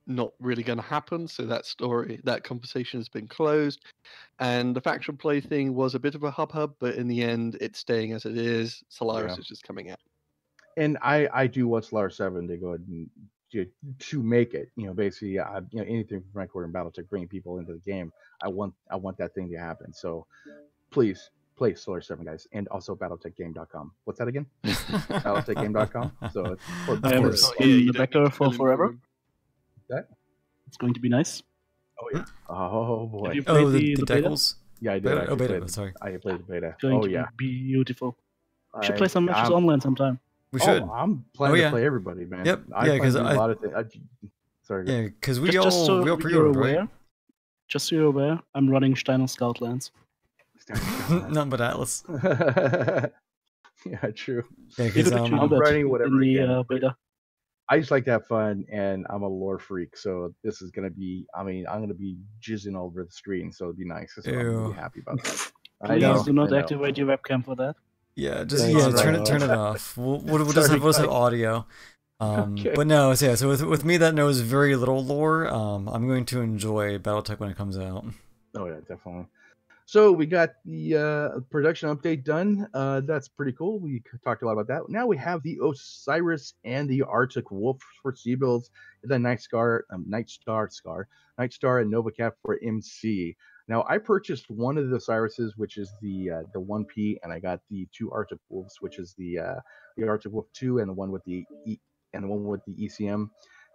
Speaker 2: not really going to happen, so that conversation has been closed. And the faction play thing was a bit of a hub, but in the end, it's staying as it is. Solaris is just coming out.
Speaker 3: and I do want Solaris 7 to go ahead and to make it. Basically, anything from Mechwarrior and BattleTech bringing people into the game. I want that thing to happen. So please play Solaris 7, guys, and also BattleTechGame.com. What's that again? BattleTechGame.com. So
Speaker 4: I am
Speaker 1: course.
Speaker 4: in the backer for forever.
Speaker 3: That?
Speaker 4: It's going to be nice.
Speaker 3: Oh yeah. Oh
Speaker 4: Have
Speaker 3: boy.
Speaker 4: you played
Speaker 1: Oh, the
Speaker 4: beta?
Speaker 1: decals?
Speaker 3: Yeah, I did.
Speaker 1: Beta?
Speaker 3: I
Speaker 1: Oh, beta.
Speaker 3: played,
Speaker 1: Sorry.
Speaker 3: I played the beta.
Speaker 4: It's going
Speaker 3: Oh
Speaker 4: to
Speaker 3: yeah.
Speaker 4: be beautiful. We should play some matches online sometime.
Speaker 1: We should.
Speaker 3: I'm planning
Speaker 1: yeah.
Speaker 3: to play everybody, man.
Speaker 1: Yep.
Speaker 3: I
Speaker 1: Yeah,
Speaker 3: plan
Speaker 1: 'cause
Speaker 3: to do
Speaker 1: I-
Speaker 3: a lot of things. Sorry.
Speaker 1: Yeah, because we
Speaker 4: Just so
Speaker 1: all
Speaker 4: you're
Speaker 1: pre-ordered,
Speaker 4: aware,
Speaker 1: right?
Speaker 4: just so you're aware, I'm running Steiner Scoutlands.
Speaker 1: None but Atlas.
Speaker 3: Yeah, true.
Speaker 1: Yeah,
Speaker 4: You
Speaker 1: because
Speaker 4: could actually
Speaker 3: I'm
Speaker 4: do that
Speaker 3: writing whatever
Speaker 4: in
Speaker 3: again.
Speaker 4: the beta.
Speaker 3: I just like to have fun, and I'm a lore freak, so this is gonna be. I mean, I'm gonna be jizzing over the screen, so it'd be nice. So I'm
Speaker 1: Ew.
Speaker 3: really happy about that.
Speaker 4: Please do not
Speaker 3: I know.
Speaker 4: activate your webcam for that.
Speaker 1: yeah, just
Speaker 3: Thanks,
Speaker 1: turn it off. We'll just
Speaker 3: Sorry,
Speaker 1: have
Speaker 3: guys.
Speaker 1: audio.
Speaker 3: Okay.
Speaker 1: But no, so yeah. So with me that knows very little lore, I'm going to enjoy BattleTech when it comes out.
Speaker 3: Oh yeah, definitely. So we got the production update done. That's pretty cool. We talked a lot about that. Now we have the Osiris and the Arctic Wolf for C-Builds, the Night Star and Nova Cap for MC. Now I purchased one of the Osirises, which is the 1P, and I got the 2 Arctic Wolves, which is the Arctic Wolf 2 and the one with the ECM.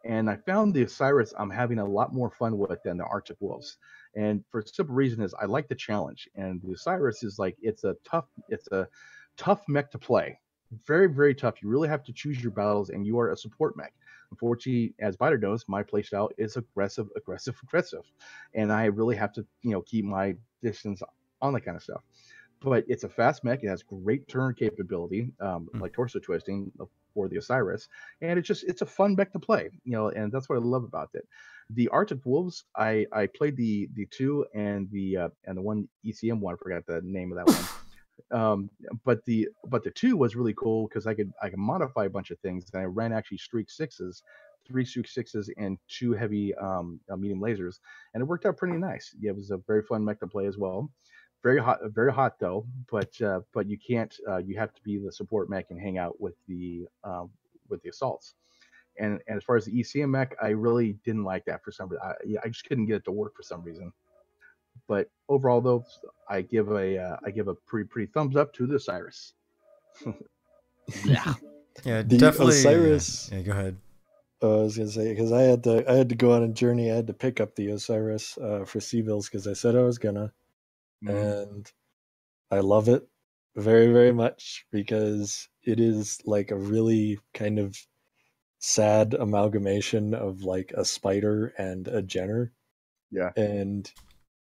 Speaker 3: And I found the Osiris I'm having a lot more fun with than the Arctic Wolves. And for a simple reason is I like the challenge. And the Osiris is like it's a tough mech to play. Very, very tough. You really have to choose your battles, and you are a support mech. Unfortunately, as Byter knows, my playstyle is aggressive. And I really have to, keep my distance on that kind of stuff. But it's a fast mech. It has great turn capability, like torso twisting for the Osiris, and it's a fun mech to play, and that's what I love about it. The Arctic Wolves, I played the 2 and the one ECM one. I forgot the name of that one. But the 2 was really cool because I could modify a bunch of things, and I ran actually streak 6s 3 Suk 6s and 2 heavy medium lasers, and it worked out pretty nice. Yeah, it was a very fun mech to play as well. Very hot though. But you can't. You have to be the support mech and hang out with the assaults. And as far as the ECM mech, I really didn't like that for some reason. I just couldn't get it to work for some reason. But overall, though, I give a pretty thumbs up to the Osiris.
Speaker 4: Yeah.
Speaker 1: Yeah,
Speaker 5: The
Speaker 1: definitely.
Speaker 5: Osiris.
Speaker 1: Yeah, go ahead.
Speaker 5: I was gonna say, because I had to go on a journey. I had to pick up the Osiris for Civils because I said I was gonna, and I love it very, very much because it is like a really kind of sad amalgamation of like a spider and a Jenner.
Speaker 3: Yeah.
Speaker 5: And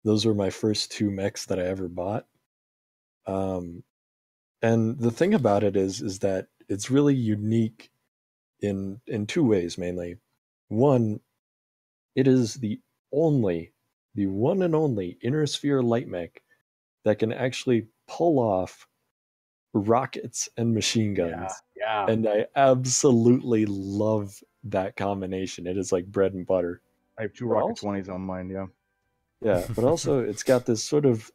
Speaker 5: those were my first 2 mechs that I ever bought. And the thing about it is that it's really unique in 2 ways mainly. One, it is the one and only inner sphere light mech that can actually pull off rockets and machine guns.
Speaker 3: Yeah.
Speaker 5: And I absolutely love that combination. It is like bread and butter.
Speaker 3: I have 2
Speaker 5: But
Speaker 3: Rocket
Speaker 5: also-
Speaker 3: 20s on mine. Yeah.
Speaker 5: Yeah, but also it's got this sort of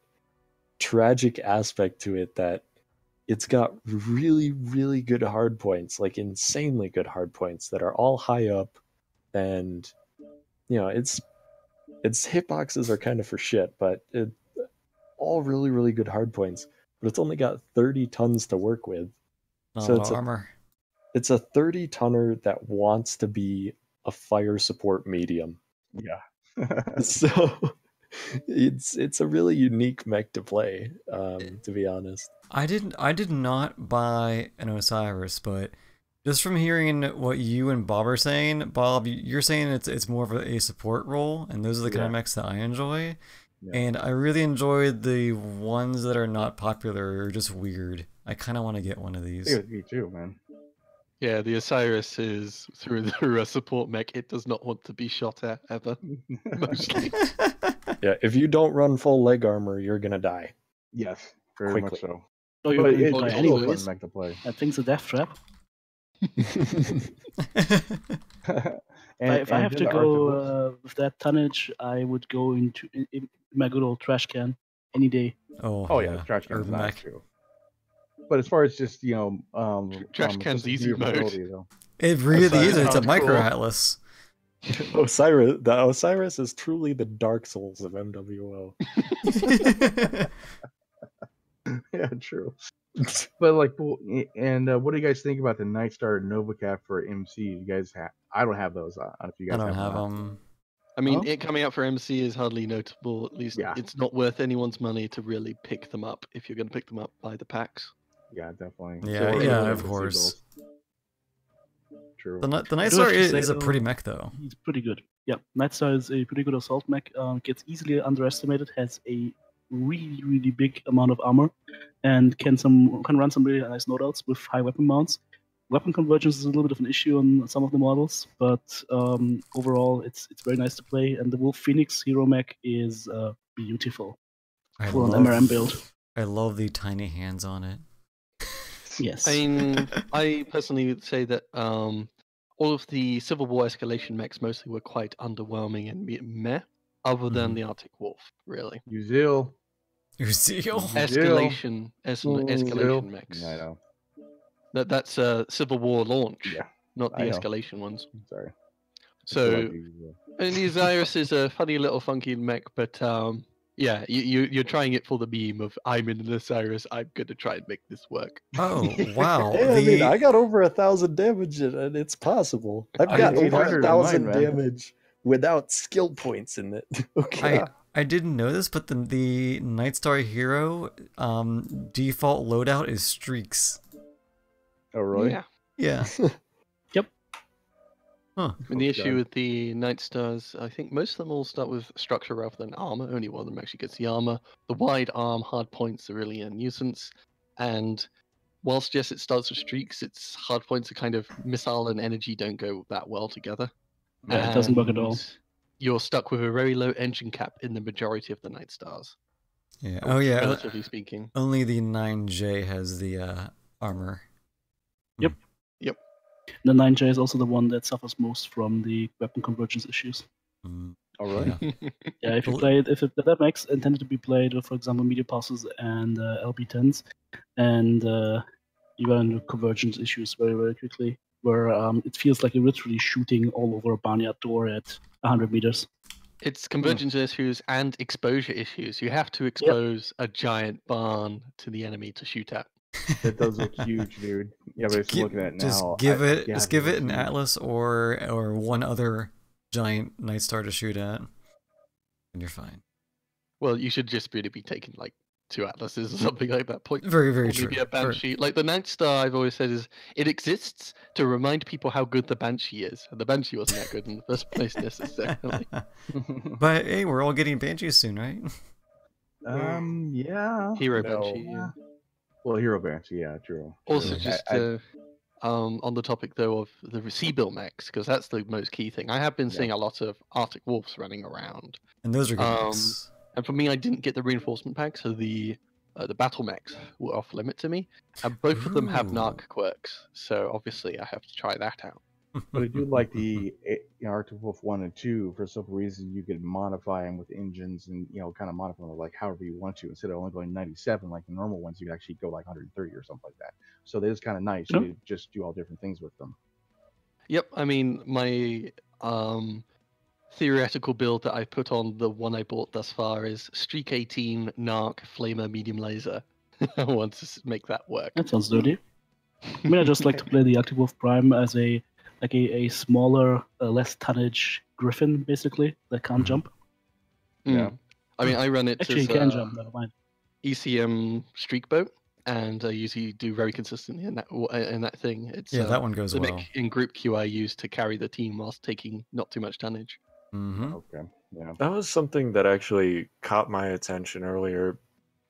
Speaker 5: tragic aspect to it that it's got really, really good hard points, like insanely good hard points that are all high up, and its hitboxes are kind of for shit, but it all really, really good hard points. But it's only got 30 tons to work with.
Speaker 1: Not
Speaker 5: So
Speaker 1: a lot
Speaker 5: it's
Speaker 1: of
Speaker 5: a-
Speaker 1: armor.
Speaker 5: It's a 30 tonner that wants to be a fire support medium.
Speaker 3: Yeah.
Speaker 5: So it's a really unique mech to play, to be honest.
Speaker 1: I did not buy an Osiris, but just from hearing what you and Bob are saying, Bob, you're saying it's more of a support role, and those are the kind of mechs that I enjoy.
Speaker 3: Yeah.
Speaker 1: And I really enjoyed the ones that are not popular or just weird. I kind of want to get one of these.
Speaker 3: Me too, man.
Speaker 2: Yeah, the Osiris is through a support mech. It does not want to be shot at ever. Mostly.
Speaker 5: Yeah, if you don't run full leg armor, you're gonna die.
Speaker 3: Yes, very
Speaker 5: Quickly.
Speaker 3: much so.
Speaker 4: Oh, you're
Speaker 3: But
Speaker 4: going to
Speaker 3: it's
Speaker 4: die
Speaker 3: still a
Speaker 4: anyways.
Speaker 3: fun mech to play.
Speaker 4: That thing's a death trap.
Speaker 3: And,
Speaker 4: If I have to
Speaker 3: then the
Speaker 4: go
Speaker 3: articles-
Speaker 4: with that tonnage, I would go in my good old trash can any day.
Speaker 3: Oh yeah, trash can's
Speaker 1: Urban
Speaker 3: nice
Speaker 1: mech.
Speaker 3: too. But as far as just
Speaker 2: Trash can's
Speaker 3: just
Speaker 2: easy mode.
Speaker 3: viewability, though.
Speaker 1: It really
Speaker 2: Osiris
Speaker 1: is. It's a
Speaker 2: sounds
Speaker 1: micro
Speaker 2: cool.
Speaker 1: atlas.
Speaker 5: The Osiris is truly the Dark Souls of MWO.
Speaker 3: Yeah, true. But like, and what do you guys think about the Nightstar NovaCap for MC? You guys have? I don't have those. I don't know if you
Speaker 1: I
Speaker 3: guys
Speaker 1: don't have
Speaker 3: them.
Speaker 1: them.
Speaker 2: I mean,
Speaker 3: Oh.
Speaker 2: it coming out for MC is hardly notable. At least
Speaker 3: Yeah.
Speaker 2: it's not worth anyone's money to really pick them up if you're going to pick them up by the packs.
Speaker 3: Yeah, definitely.
Speaker 1: Yeah,
Speaker 3: Or-
Speaker 1: yeah,
Speaker 3: or
Speaker 1: of
Speaker 3: the
Speaker 1: course.
Speaker 3: Seagulls. True.
Speaker 1: The
Speaker 4: have
Speaker 1: Nightstar
Speaker 4: to say,
Speaker 1: is a
Speaker 4: though-
Speaker 1: pretty mech, though.
Speaker 4: He's pretty good. Yeah, Nightstar is a pretty good assault mech. Gets easily underestimated. Has a really, really big amount of armor, and can run some really nice loadouts with high weapon mounts. Weapon convergence is a little bit of an issue on some of the models, but overall, it's very nice to play. And the Wolf Phoenix hero mech is beautiful. Full on MRM build.
Speaker 1: I love the tiny hands on it.
Speaker 4: Yes.
Speaker 2: I mean, I personally would say that all of the Civil War escalation mechs mostly were quite underwhelming and meh, other than the Arctic Wolf, really.
Speaker 3: Uzil.
Speaker 1: Uzil.
Speaker 2: Escalation
Speaker 3: Uzil.
Speaker 2: mechs.
Speaker 3: Yeah, I know.
Speaker 2: That's Civil War launch,
Speaker 3: Yeah,
Speaker 2: not the
Speaker 3: I know.
Speaker 2: escalation ones.
Speaker 3: Sorry. I
Speaker 2: So,
Speaker 3: still like Uzil.
Speaker 2: and the Osiris is a funny little funky mech, but yeah, you're trying it for the meme of I'm in an Osiris, I'm gonna try and make this work.
Speaker 1: Oh, wow.
Speaker 5: Hey, I mean, I got over 1,000 damage, and it's possible. I've
Speaker 3: I
Speaker 5: got
Speaker 3: did
Speaker 5: over
Speaker 3: 800 on
Speaker 5: 1,000
Speaker 3: mine, man.
Speaker 5: damage without skill points in it. Okay.
Speaker 1: I didn't know this, but the Nightstar hero default loadout is streaks.
Speaker 3: Oh, really?
Speaker 2: Yeah.
Speaker 1: Yeah.
Speaker 4: Yep.
Speaker 1: Huh.
Speaker 2: And the
Speaker 3: Oh,
Speaker 2: issue
Speaker 3: God.
Speaker 2: with the Night Stars, I think most of them all start with structure rather than armor. Only one of them actually gets the armor. The wide arm hard points are really a nuisance. And whilst, yes, it starts with streaks, its hard points are kind of missile and energy don't go that well together.
Speaker 4: Yeah, it doesn't work at all.
Speaker 2: And You're stuck with a very low engine cap in the majority of the Night Stars,
Speaker 1: Yeah. Oh, yeah.
Speaker 2: relatively speaking.
Speaker 1: Only the 9J has the armor.
Speaker 4: The 9J is also the one that suffers most from the weapon convergence issues.
Speaker 1: Mm,
Speaker 3: Oh, really?
Speaker 1: yeah.
Speaker 4: Yeah, if you
Speaker 1: Well-
Speaker 4: play it, if that max intended to be played with, for example, media pulses and LB10s, and you run into convergence issues very, very quickly, where it feels like you're literally shooting all over a barnyard door at 100 meters.
Speaker 2: It's convergence issues and exposure issues. You have to expose a giant barn to the enemy to shoot at.
Speaker 3: That does look huge, dude. Yeah, but it's looking at it now.
Speaker 1: Just give it an Atlas or one other giant Night Star to shoot at, and you're fine.
Speaker 2: Well, you should just really be taking like 2 Atlases or something like that.
Speaker 1: Very, very
Speaker 2: Or
Speaker 1: true.
Speaker 2: maybe a Banshee. Like the Night Star, I've always said, is it exists to remind people how good the Banshee is. And the Banshee wasn't that good in the first place necessarily.
Speaker 1: But hey, we're all getting Banshees soon, right?
Speaker 3: Yeah.
Speaker 2: Hero
Speaker 5: No.
Speaker 2: Banshee. Yeah.
Speaker 3: Well, Hero Banshee, yeah, true.
Speaker 2: Also,
Speaker 3: True.
Speaker 2: just on the topic though of the C-Bill mechs, because that's the most key thing. I have been seeing a lot of Arctic Wolves running around,
Speaker 1: And those are good mechs.
Speaker 2: and for me, I didn't get the reinforcement pack, so the battle mechs were off limit to me, and both of them have
Speaker 1: Ooh.
Speaker 2: narc quirks, so obviously I have to try that out.
Speaker 3: But I do like the Arctic Wolf 1 and 2 for some reason. You could modify them with engines and kind of modify them like however you want to. Instead of only going 97 like the normal ones, you could actually go like 130 or something like that. So that is kind of nice.
Speaker 4: Yep.
Speaker 3: You could just do all different things with them.
Speaker 2: Yep, I mean my theoretical build that I put on the one I bought thus far is Streak 18, Narc, Flamer, Medium Laser. I want to make that work.
Speaker 4: That sounds dirty. I mean, I just like to play the Arctic Wolf Prime as a smaller, less tonnage Griffin, basically, that can't jump.
Speaker 3: Yeah.
Speaker 2: I mean, I run it
Speaker 4: Actually,
Speaker 2: as
Speaker 4: you can jump, never mind.
Speaker 2: ECM Streak Boat, and I usually do very consistently in that thing. It's
Speaker 1: Yeah, that one goes
Speaker 2: the
Speaker 1: well.
Speaker 2: mech in group queue I use to carry the team whilst taking not too much tonnage.
Speaker 1: Mm-hmm.
Speaker 3: Okay. Yeah.
Speaker 5: That was something that actually caught my attention earlier.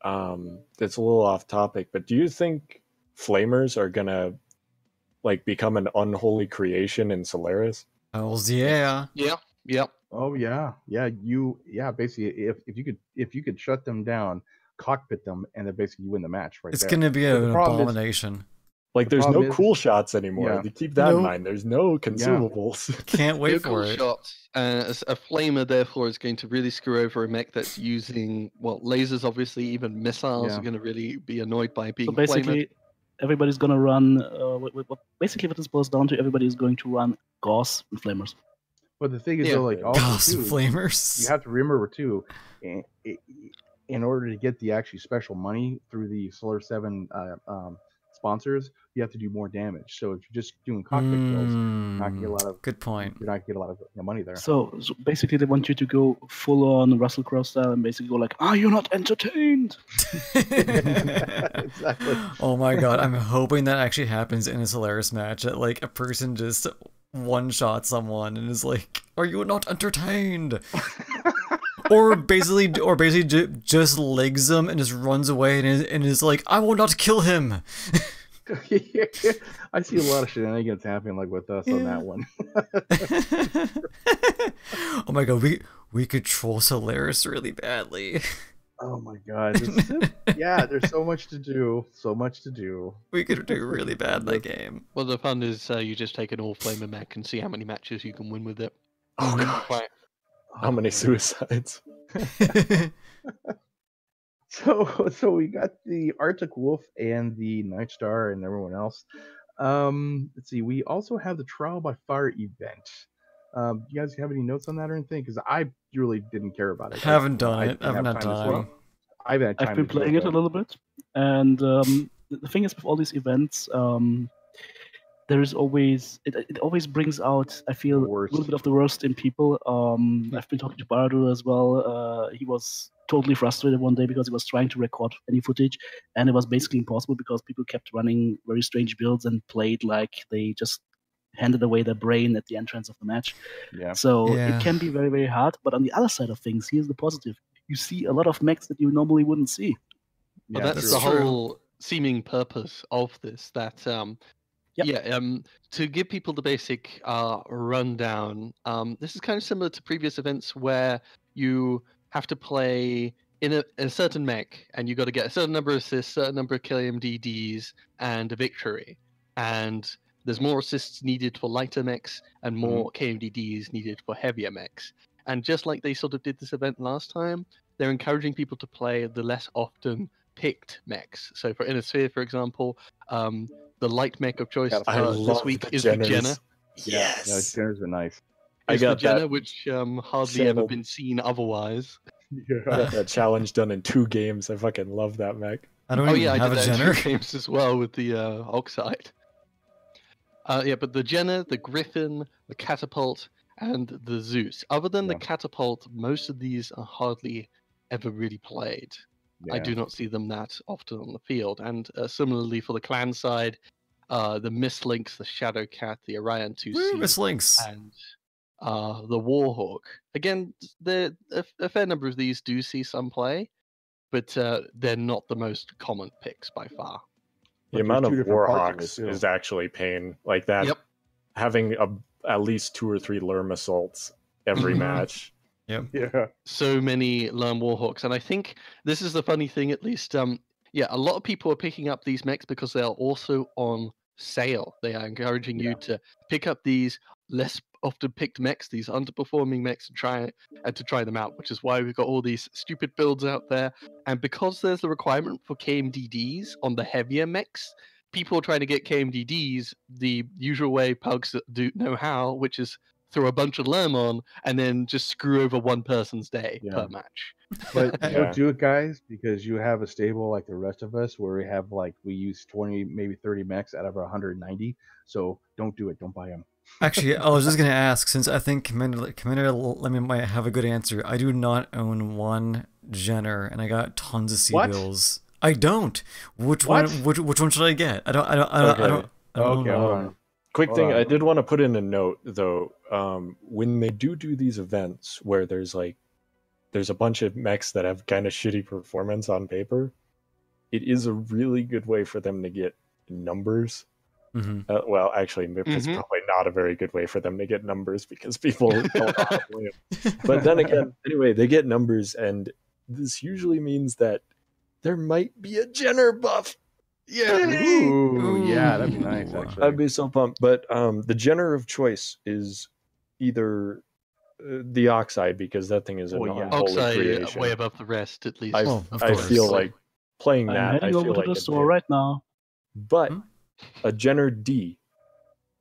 Speaker 5: It's a little off topic, but do you think flamers are gonna become an unholy creation in Solaris?
Speaker 1: Hells yeah.
Speaker 2: Yeah.
Speaker 3: Oh yeah. Basically, if you could shut them down, cockpit them, and then basically you win the match right
Speaker 1: It's
Speaker 3: there.
Speaker 1: gonna be
Speaker 3: But
Speaker 1: an
Speaker 3: the problem is-
Speaker 1: abomination.
Speaker 5: There's no
Speaker 3: problem is-
Speaker 5: cool shots anymore.
Speaker 3: Yeah.
Speaker 5: Keep that in
Speaker 1: Nope.
Speaker 5: mind. There's no consumables.
Speaker 1: Can't wait
Speaker 2: No
Speaker 1: for
Speaker 2: cool
Speaker 1: it.
Speaker 2: shots. A flamer, therefore, is going to really screw over a mech that's using lasers. Obviously, even missiles
Speaker 3: Yeah.
Speaker 2: are going to really be annoyed by being
Speaker 4: So basically, everybody's gonna run. What this boils down to, everybody is going to run Gauss and Flamers.
Speaker 3: But the thing is,
Speaker 2: Yeah.
Speaker 3: though, like also
Speaker 1: Goss
Speaker 3: too,
Speaker 1: flamers.
Speaker 3: you have to remember too, in order to get the actually special money through the Solar 7 sponsors, you have to do more damage. So if you're just doing cockpit kills, you're not gonna get a lot of
Speaker 1: Good point.
Speaker 3: you're not gonna get a lot of money there.
Speaker 4: So basically, they want you to go full on Russell Crowe style and basically go like, "Are you not entertained?"
Speaker 3: Exactly.
Speaker 1: Oh my god, I'm hoping that actually happens in a Solaris match. That a person just one-shot someone and is like, "Are you not entertained?" or basically just legs them and just runs away and is like, "I will not kill him."
Speaker 3: I see a lot of shenanigans happening like with us on that one.
Speaker 1: Oh my god, we could troll Solaris really badly.
Speaker 3: Oh my god. There's so much to do. So much to do.
Speaker 1: We could do really bad in that game.
Speaker 2: Well, the fun is you just take an all flamer mech and see how many matches you can win with it.
Speaker 5: Oh god.
Speaker 2: Right.
Speaker 5: How many suicides?
Speaker 3: So we got the Arctic Wolf and the Night Star and everyone else. Let's see. We also have the Trial by Fire event. Do you guys have any notes on that or anything? Because I really didn't care about it.
Speaker 1: Haven't done it.
Speaker 3: didn't
Speaker 1: Haven't
Speaker 3: have
Speaker 1: had
Speaker 3: to
Speaker 1: time.
Speaker 3: swim. I've had time
Speaker 4: I've been
Speaker 3: to do
Speaker 4: playing it a
Speaker 3: though.
Speaker 4: little bit, and the thing is with all these events, there is always it always brings out, I feel, a
Speaker 3: Worst.
Speaker 4: little bit of the worst in people. I've been talking to Bardo as well. He was totally frustrated one day because he was trying to record any footage, and it was basically impossible because people kept running very strange builds and played like they just handed away their brain at the entrance of the match.
Speaker 3: Yeah.
Speaker 4: So
Speaker 1: Yeah.
Speaker 4: it can be very, very hard. But on the other side of things, here's the positive. You see a lot of mechs that you normally wouldn't see.
Speaker 2: Well,
Speaker 3: Yeah,
Speaker 2: that's
Speaker 3: true.
Speaker 2: the whole seeming purpose of this. That
Speaker 4: Yep.
Speaker 2: to give people the basic rundown. This is kind of similar to previous events where you have to play in a certain mech, and you got to get a certain number of assists, certain number of kill MDDs, and a victory. And there's more assists needed for lighter mechs and more KMDDs needed for heavier mechs. And just like they sort of did this event last time, they're encouraging people to play the less often picked mechs. So for Inner Sphere, for example, the light mech of choice this week is the Jenner.
Speaker 5: Yes,
Speaker 3: yeah, Jenner's been nice.
Speaker 2: I got the Jenner, which hardly ever been seen otherwise.
Speaker 5: I got that challenge done in 2 games. I fucking love that mech.
Speaker 1: I don't even have a Jenner.
Speaker 2: 2 games as well with the Oxide. But the Jenner, the Griffin, the Catapult, and the Zeus. Other than the Catapult, most of these are hardly ever really played. I do not see them that often on the field. And similarly for the clan side, the Mistlynx, the Shadowcat, the Orion 2C,
Speaker 1: Mistlynx,
Speaker 2: and the Warhawk. Again, a fair number of these do see some play, but they're not the most common picks by far.
Speaker 5: The amount of Warhawks is actually pain. Like that, having at least 2 or 3 Lerm assaults every match.
Speaker 1: Yep.
Speaker 3: Yeah.
Speaker 2: So many Lerm Warhawks. And I think this is the funny thing, at least. A lot of people are picking up these mechs because they are also on sale. They are encouraging you to pick up these less often picked mechs, these underperforming mechs, and to try them out, which is why we've got all these stupid builds out there. And because there's the requirement for KMDDs on the heavier mechs, people are trying to get KMDDs the usual way pugs do know how, which is throw a bunch of Lerm on and then just screw over one person's day per match.
Speaker 3: But don't do it, guys, because you have a stable like the rest of us where we use 20, maybe 30 mechs out of our 190. So don't do it. Don't buy them.
Speaker 1: Actually, I was just going to ask, since I think Commander Lemming might have a good answer. I do not own 1 Jenner, and I got tons of C-bills. I don't. Which one should I get? I don't.
Speaker 3: Hold on.
Speaker 5: Quick thing, I did want to put in a note though. When they do these events where there's a bunch of mechs that have kind of shitty performance on paper, it is a really good way for them to get numbers. Well, actually, it's probably not a very good way for them to get numbers because people don't know how to play them. But then again, anyway, they get numbers, and this usually means that there might be a Jenner buff.
Speaker 3: Yeah. Ooh, yeah, that'd be nice, actually.
Speaker 5: I'd be so pumped. But the Jenner of choice is either the Oxide, because that thing is an unholy creation.
Speaker 2: Way above the rest, at least.
Speaker 5: I feel like playing that.
Speaker 4: I'm heading over to the store right now.
Speaker 5: But a Jenner D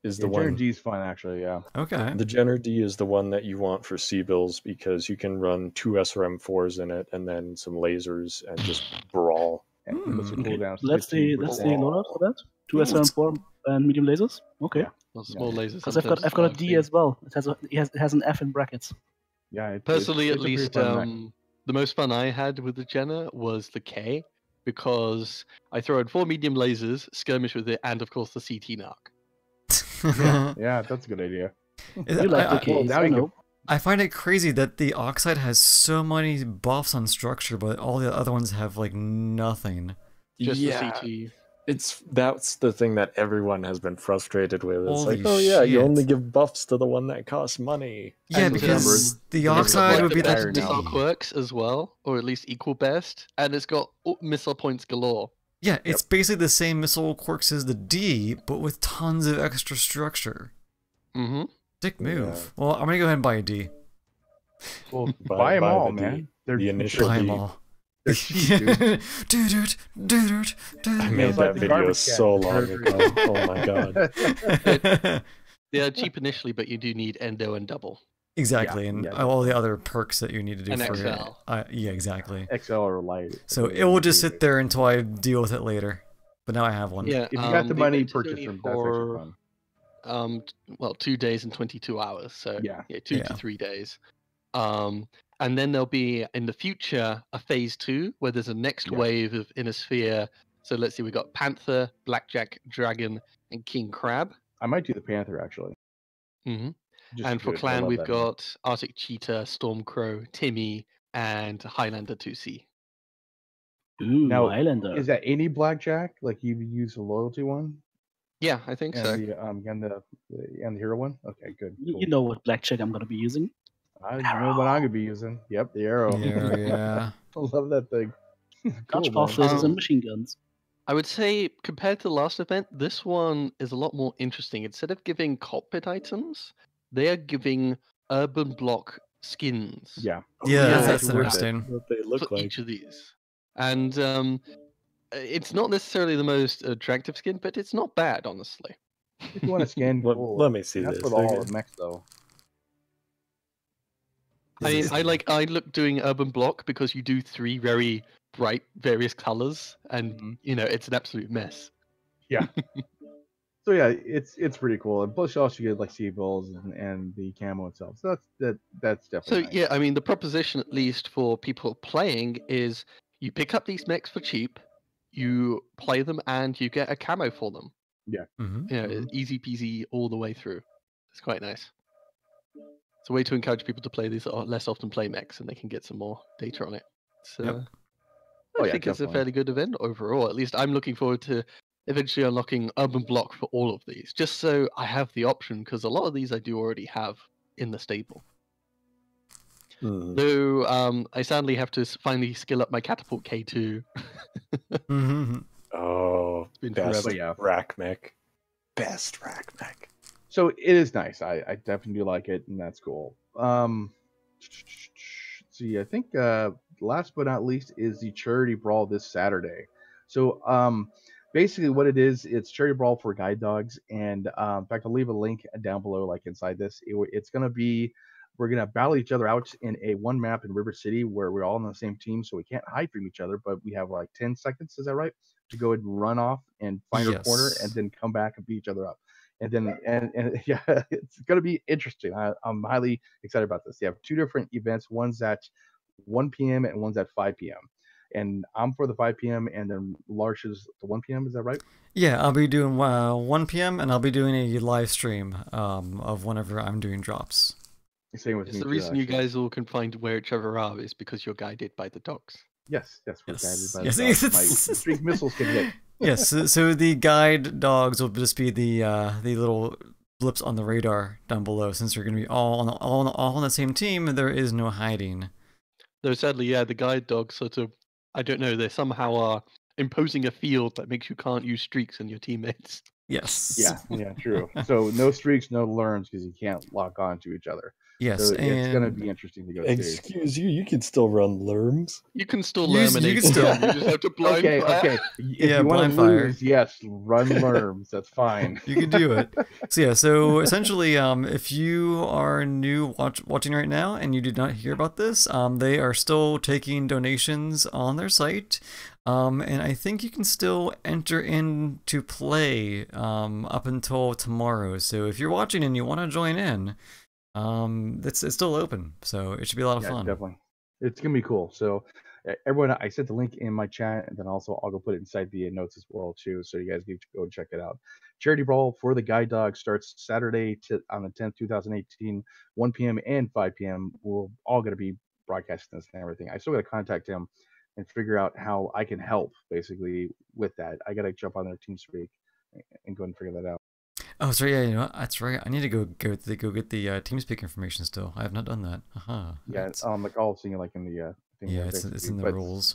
Speaker 5: is the one.
Speaker 3: Jenner D is fun, actually. Yeah.
Speaker 1: Okay.
Speaker 5: The Jenner D is the one that you want for C-bills because you can run 2 SRM4s in it and then some lasers and just brawl.
Speaker 4: Let's see loadout for that. 2 SRM4 and medium lasers. Okay.
Speaker 2: Small lasers.
Speaker 4: Because I've got a D as well. It has an F in brackets.
Speaker 3: Yeah.
Speaker 2: Personally, at least, the most fun I had with the Jenner was the K, because I throw in 4 medium lasers, skirmish with it, and of course the CT narc.
Speaker 3: Yeah, that's a good idea.
Speaker 4: You like the K? Now you know.
Speaker 1: I find it crazy that the Oxide has so many buffs on structure, but all the other ones have like nothing.
Speaker 2: Just the CT.
Speaker 5: That's the thing that everyone has been frustrated with. It's
Speaker 1: Holy
Speaker 5: like, oh yeah, you
Speaker 1: shit.
Speaker 5: only give buffs to the one that costs money.
Speaker 1: Yeah, because the Oxide would be
Speaker 2: the
Speaker 1: that
Speaker 2: missile quirks as well, or at least equal best, and it's got missile points galore.
Speaker 1: Yeah, it's basically the same missile quirks as the D, but with tons of extra structure. Dick move. Well, I'm gonna go ahead and buy a D.
Speaker 3: Well, buy them all, man.
Speaker 5: They're the initial
Speaker 1: buy
Speaker 5: D.
Speaker 1: them all.
Speaker 3: They're cheap, dude.
Speaker 5: I made that video so long ago. Oh my god.
Speaker 2: They are cheap initially, but you do need endo and double.
Speaker 1: Exactly, and all the other perks that you need to do
Speaker 2: and
Speaker 1: for
Speaker 2: XL.
Speaker 1: it. Yeah, exactly.
Speaker 3: XL or light.
Speaker 1: So it will just sit there until I deal with it later. But now I have one.
Speaker 2: Yeah,
Speaker 3: If you got the money,
Speaker 2: it's
Speaker 3: purchase
Speaker 2: only
Speaker 3: them. That's actually fun.
Speaker 2: 2 days and 22 hours, so
Speaker 3: Yeah.
Speaker 2: 2 to 3 days. And then there'll be in the future a phase 2 where there's a next wave of Inner Sphere. So let's see, we got Panther, Blackjack, Dragon, and King Crab.
Speaker 3: I might do the Panther, actually.
Speaker 2: And for Clan, we've got Arctic Cheetah, Stormcrow, Timmy, and Highlander 2C.
Speaker 4: Ooh,
Speaker 3: Now,
Speaker 4: Highlander.
Speaker 3: Is that any blackjack? Like you use a loyalty one?
Speaker 2: Yeah, I think so.
Speaker 3: And the hero one? Okay, good.
Speaker 4: You know what blackjack I'm gonna be using?
Speaker 3: I know what I'm gonna be using. Yep, the arrow.
Speaker 1: Yeah.
Speaker 3: I love that thing.
Speaker 4: Dodgeball lasers and machine guns.
Speaker 2: I would say compared to the last event, this one is a lot more interesting. Instead of giving cockpit items, they are giving urban block skins.
Speaker 3: Yeah.
Speaker 1: Yeah,
Speaker 2: Yeah,
Speaker 1: that's
Speaker 3: it's worth it.
Speaker 1: interesting.
Speaker 5: What they
Speaker 2: for
Speaker 5: look like.
Speaker 2: each of these. And it's not necessarily the most attractive skin, but it's not bad, honestly.
Speaker 3: If you want a skin, cool.
Speaker 5: Let me see
Speaker 3: That's
Speaker 5: this.
Speaker 3: with all
Speaker 5: Okay.
Speaker 3: of mechs, though.
Speaker 2: I mean, I look doing urban block because you do 3 very bright various colors, and
Speaker 3: Mhm.
Speaker 2: it's an absolute mess.
Speaker 3: So yeah, it's pretty cool, and plus you also get like seabills and the camo itself. So that's
Speaker 2: So
Speaker 3: definitely nice.
Speaker 2: yeah, I mean, the proposition, at least for people playing, is you pick up these mechs for cheap, you play them, and you get a camo for them.
Speaker 1: Hmm.
Speaker 3: Mhm.
Speaker 2: Easy peasy all the way through. It's quite nice. It's a way to encourage people to play these less often play mechs, and they can get some more data on it. So
Speaker 1: Yep.
Speaker 3: Oh,
Speaker 2: I
Speaker 3: yeah,
Speaker 2: think it's a
Speaker 3: definitely.
Speaker 2: fairly good event overall. At least I'm looking forward to eventually unlocking urban block for all of these, just so I have the option, because a lot of these I do already have in the stable.
Speaker 5: Mhm.
Speaker 2: Though I sadly have to finally skill up my catapult K2.
Speaker 1: Hmm.
Speaker 5: Oh,
Speaker 2: been
Speaker 5: best
Speaker 2: forever.
Speaker 3: Yeah.
Speaker 5: rack mech. Best rack mech.
Speaker 3: So it is nice. I definitely do like it, and that's cool. See, I think last but not least is the charity brawl this Saturday. So basically what it is, it's charity brawl for guide dogs, and in fact I'll leave a link down below, like inside this. It's gonna be, we're gonna battle each other out in a one map in River City where we're all on the same team, so we can't hide from each other, but we have like 10 seconds, is that right, to go ahead and run off and find our corner, and
Speaker 1: Yes.
Speaker 3: then come back and beat each other up. And then and yeah, it's gonna be interesting. I'm highly excited about this. They have 2 different events. One's at 1 p.m. and one's at 5 p.m. And I'm for the 5 p.m. and then Larsh is the 1 p.m. Is that right?
Speaker 1: Yeah, I'll be doing 1 p.m. and I'll be doing a live stream of whenever I'm doing drops.
Speaker 3: Same with
Speaker 2: It's
Speaker 3: me
Speaker 2: the
Speaker 3: too,
Speaker 2: reason you
Speaker 3: actually.
Speaker 2: guys all can find where each other are is because you're guided by the dogs.
Speaker 3: Yes, we're
Speaker 1: Yes.
Speaker 3: guided by
Speaker 1: Yes,
Speaker 3: the dogs. My
Speaker 1: yes.
Speaker 3: streak missiles can hit.
Speaker 1: Yes, so the guide dogs will just be the little blips on the radar down below. Since you're going to be all on the same team, there is no hiding.
Speaker 2: Though sadly, yeah, the guide dogs sort of, I don't know, they somehow are imposing a field that makes you can't use streaks on your teammates.
Speaker 1: Yes.
Speaker 3: Yeah, true. So no streaks, no learns, because you can't lock on to each other.
Speaker 1: Yes,
Speaker 3: So it's gonna
Speaker 1: and
Speaker 3: be interesting to go see.
Speaker 5: Excuse you can still run lerms.
Speaker 2: You can still
Speaker 1: You can
Speaker 2: laminate
Speaker 1: still-
Speaker 2: them, you just have to blind fire.
Speaker 3: Okay. If
Speaker 1: Yeah,
Speaker 3: you want
Speaker 1: blind
Speaker 3: to
Speaker 1: fire.
Speaker 3: lose, yes, run lerms. That's fine.
Speaker 1: You can do it. So essentially, if you are new watching right now and you did not hear about this, they are still taking donations on their site, and I think you can still enter in to play up until tomorrow. So if you're watching and you want to join in, it's still open, so it should be a lot of fun.
Speaker 3: Definitely, it's gonna be cool. So everyone, I sent the link in my chat, and then also I'll go put it inside the notes as well too, so you guys can go check it out. Charity brawl for the guide dog starts Saturday on the 10th, 2018, 1 p.m. and 5 p.m. We're all gonna be broadcasting this and everything. I still gotta contact him and figure out how I can help basically with that. I gotta jump on their TeamSpeak and go and figure that out.
Speaker 1: Oh, sorry. Yeah, you know what? That's right. I need to go get the TeamSpeak information still. I have not done that.
Speaker 3: Yeah,
Speaker 1: Right.
Speaker 3: like I'll see like in the thing.
Speaker 1: Yeah,
Speaker 3: there,
Speaker 1: it's
Speaker 3: basically.
Speaker 1: in the
Speaker 3: But,
Speaker 1: rules.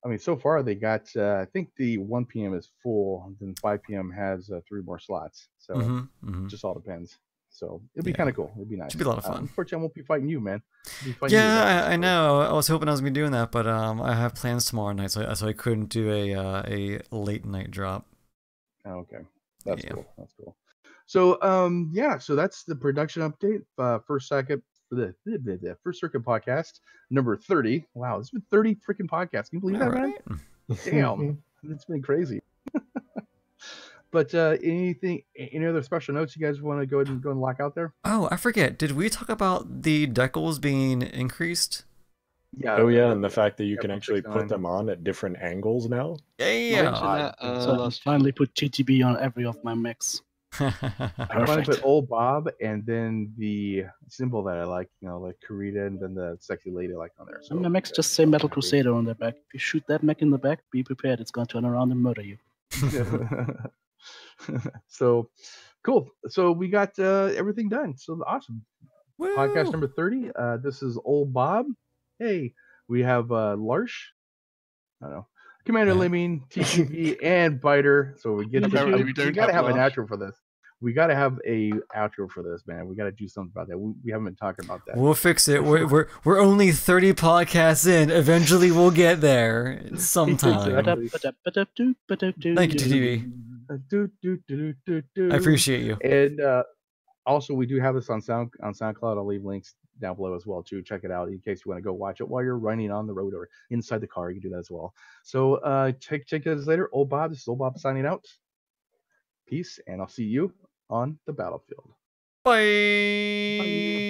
Speaker 3: I mean, so far they got, I think the 1 p.m. is full, and then 5 p.m. has 3 more slots. So it just all depends. So it'll be
Speaker 1: Yeah.
Speaker 3: kind of cool. It'll be nice.
Speaker 1: Should be a lot of fun.
Speaker 3: Unfortunately, I won't be fighting you, man. I'll be fighting you
Speaker 1: Yeah,
Speaker 3: guys,
Speaker 1: I
Speaker 3: so-
Speaker 1: know. I was hoping I was gonna be doing that, but I have plans tomorrow night, so I couldn't do a late night drop.
Speaker 3: Oh, okay, that's
Speaker 1: Yeah.
Speaker 3: cool. That's cool. So yeah, so that's the production update. First Circuit for the First Circuit podcast number 30. Wow, it's been 30 freaking podcasts. Can you believe
Speaker 1: Yeah,
Speaker 3: that, man?
Speaker 1: right?
Speaker 3: Damn, it's been crazy. But any other special notes you guys want to go and lock out there?
Speaker 1: Oh, I forget. Did we talk about the decals being increased?
Speaker 3: Yeah.
Speaker 5: Oh yeah, and the fact that you
Speaker 3: yeah,
Speaker 5: can
Speaker 3: from
Speaker 5: actually
Speaker 3: 69.
Speaker 5: put them on at different angles now.
Speaker 1: Yeah.
Speaker 2: Mention that
Speaker 4: So I
Speaker 2: last
Speaker 4: finally put GTB on every of my mechs.
Speaker 3: I finally
Speaker 4: Perfect.
Speaker 3: put old Bob and then the symbol that I like, like Karita, and then the sexy lady I like on there. So
Speaker 4: And my mechs just say Metal Crusader on their back. If you shoot that mech in the back, be prepared. It's going to turn around and murder you.
Speaker 3: So cool. So we got everything done. So awesome. Podcast
Speaker 1: Woo!
Speaker 3: number 30. This is old Bob. Hey, we have Larsh. I don't know. Commander Lemming, TTV, and Byter. So we get
Speaker 2: Apparently
Speaker 3: to,
Speaker 2: we don't
Speaker 3: gotta
Speaker 2: have
Speaker 3: have an
Speaker 2: Larsh.
Speaker 3: outro for this. We gotta have a outro for this, man. We gotta do something about that. We haven't been talking about that.
Speaker 1: We'll fix it. We're only 30 podcasts in. Eventually, we'll get there sometime.
Speaker 3: Exactly.
Speaker 1: Thank you, TTV. I appreciate you.
Speaker 3: And also, we do have this on SoundCloud. I'll leave links down below as well too. Check it out in case you want to go watch it while you're running on the road or inside the car. You can do that as well. So check us later. Old Bob. This is Old Bob signing out. Peace, and I'll see you on the battlefield.
Speaker 1: Bye.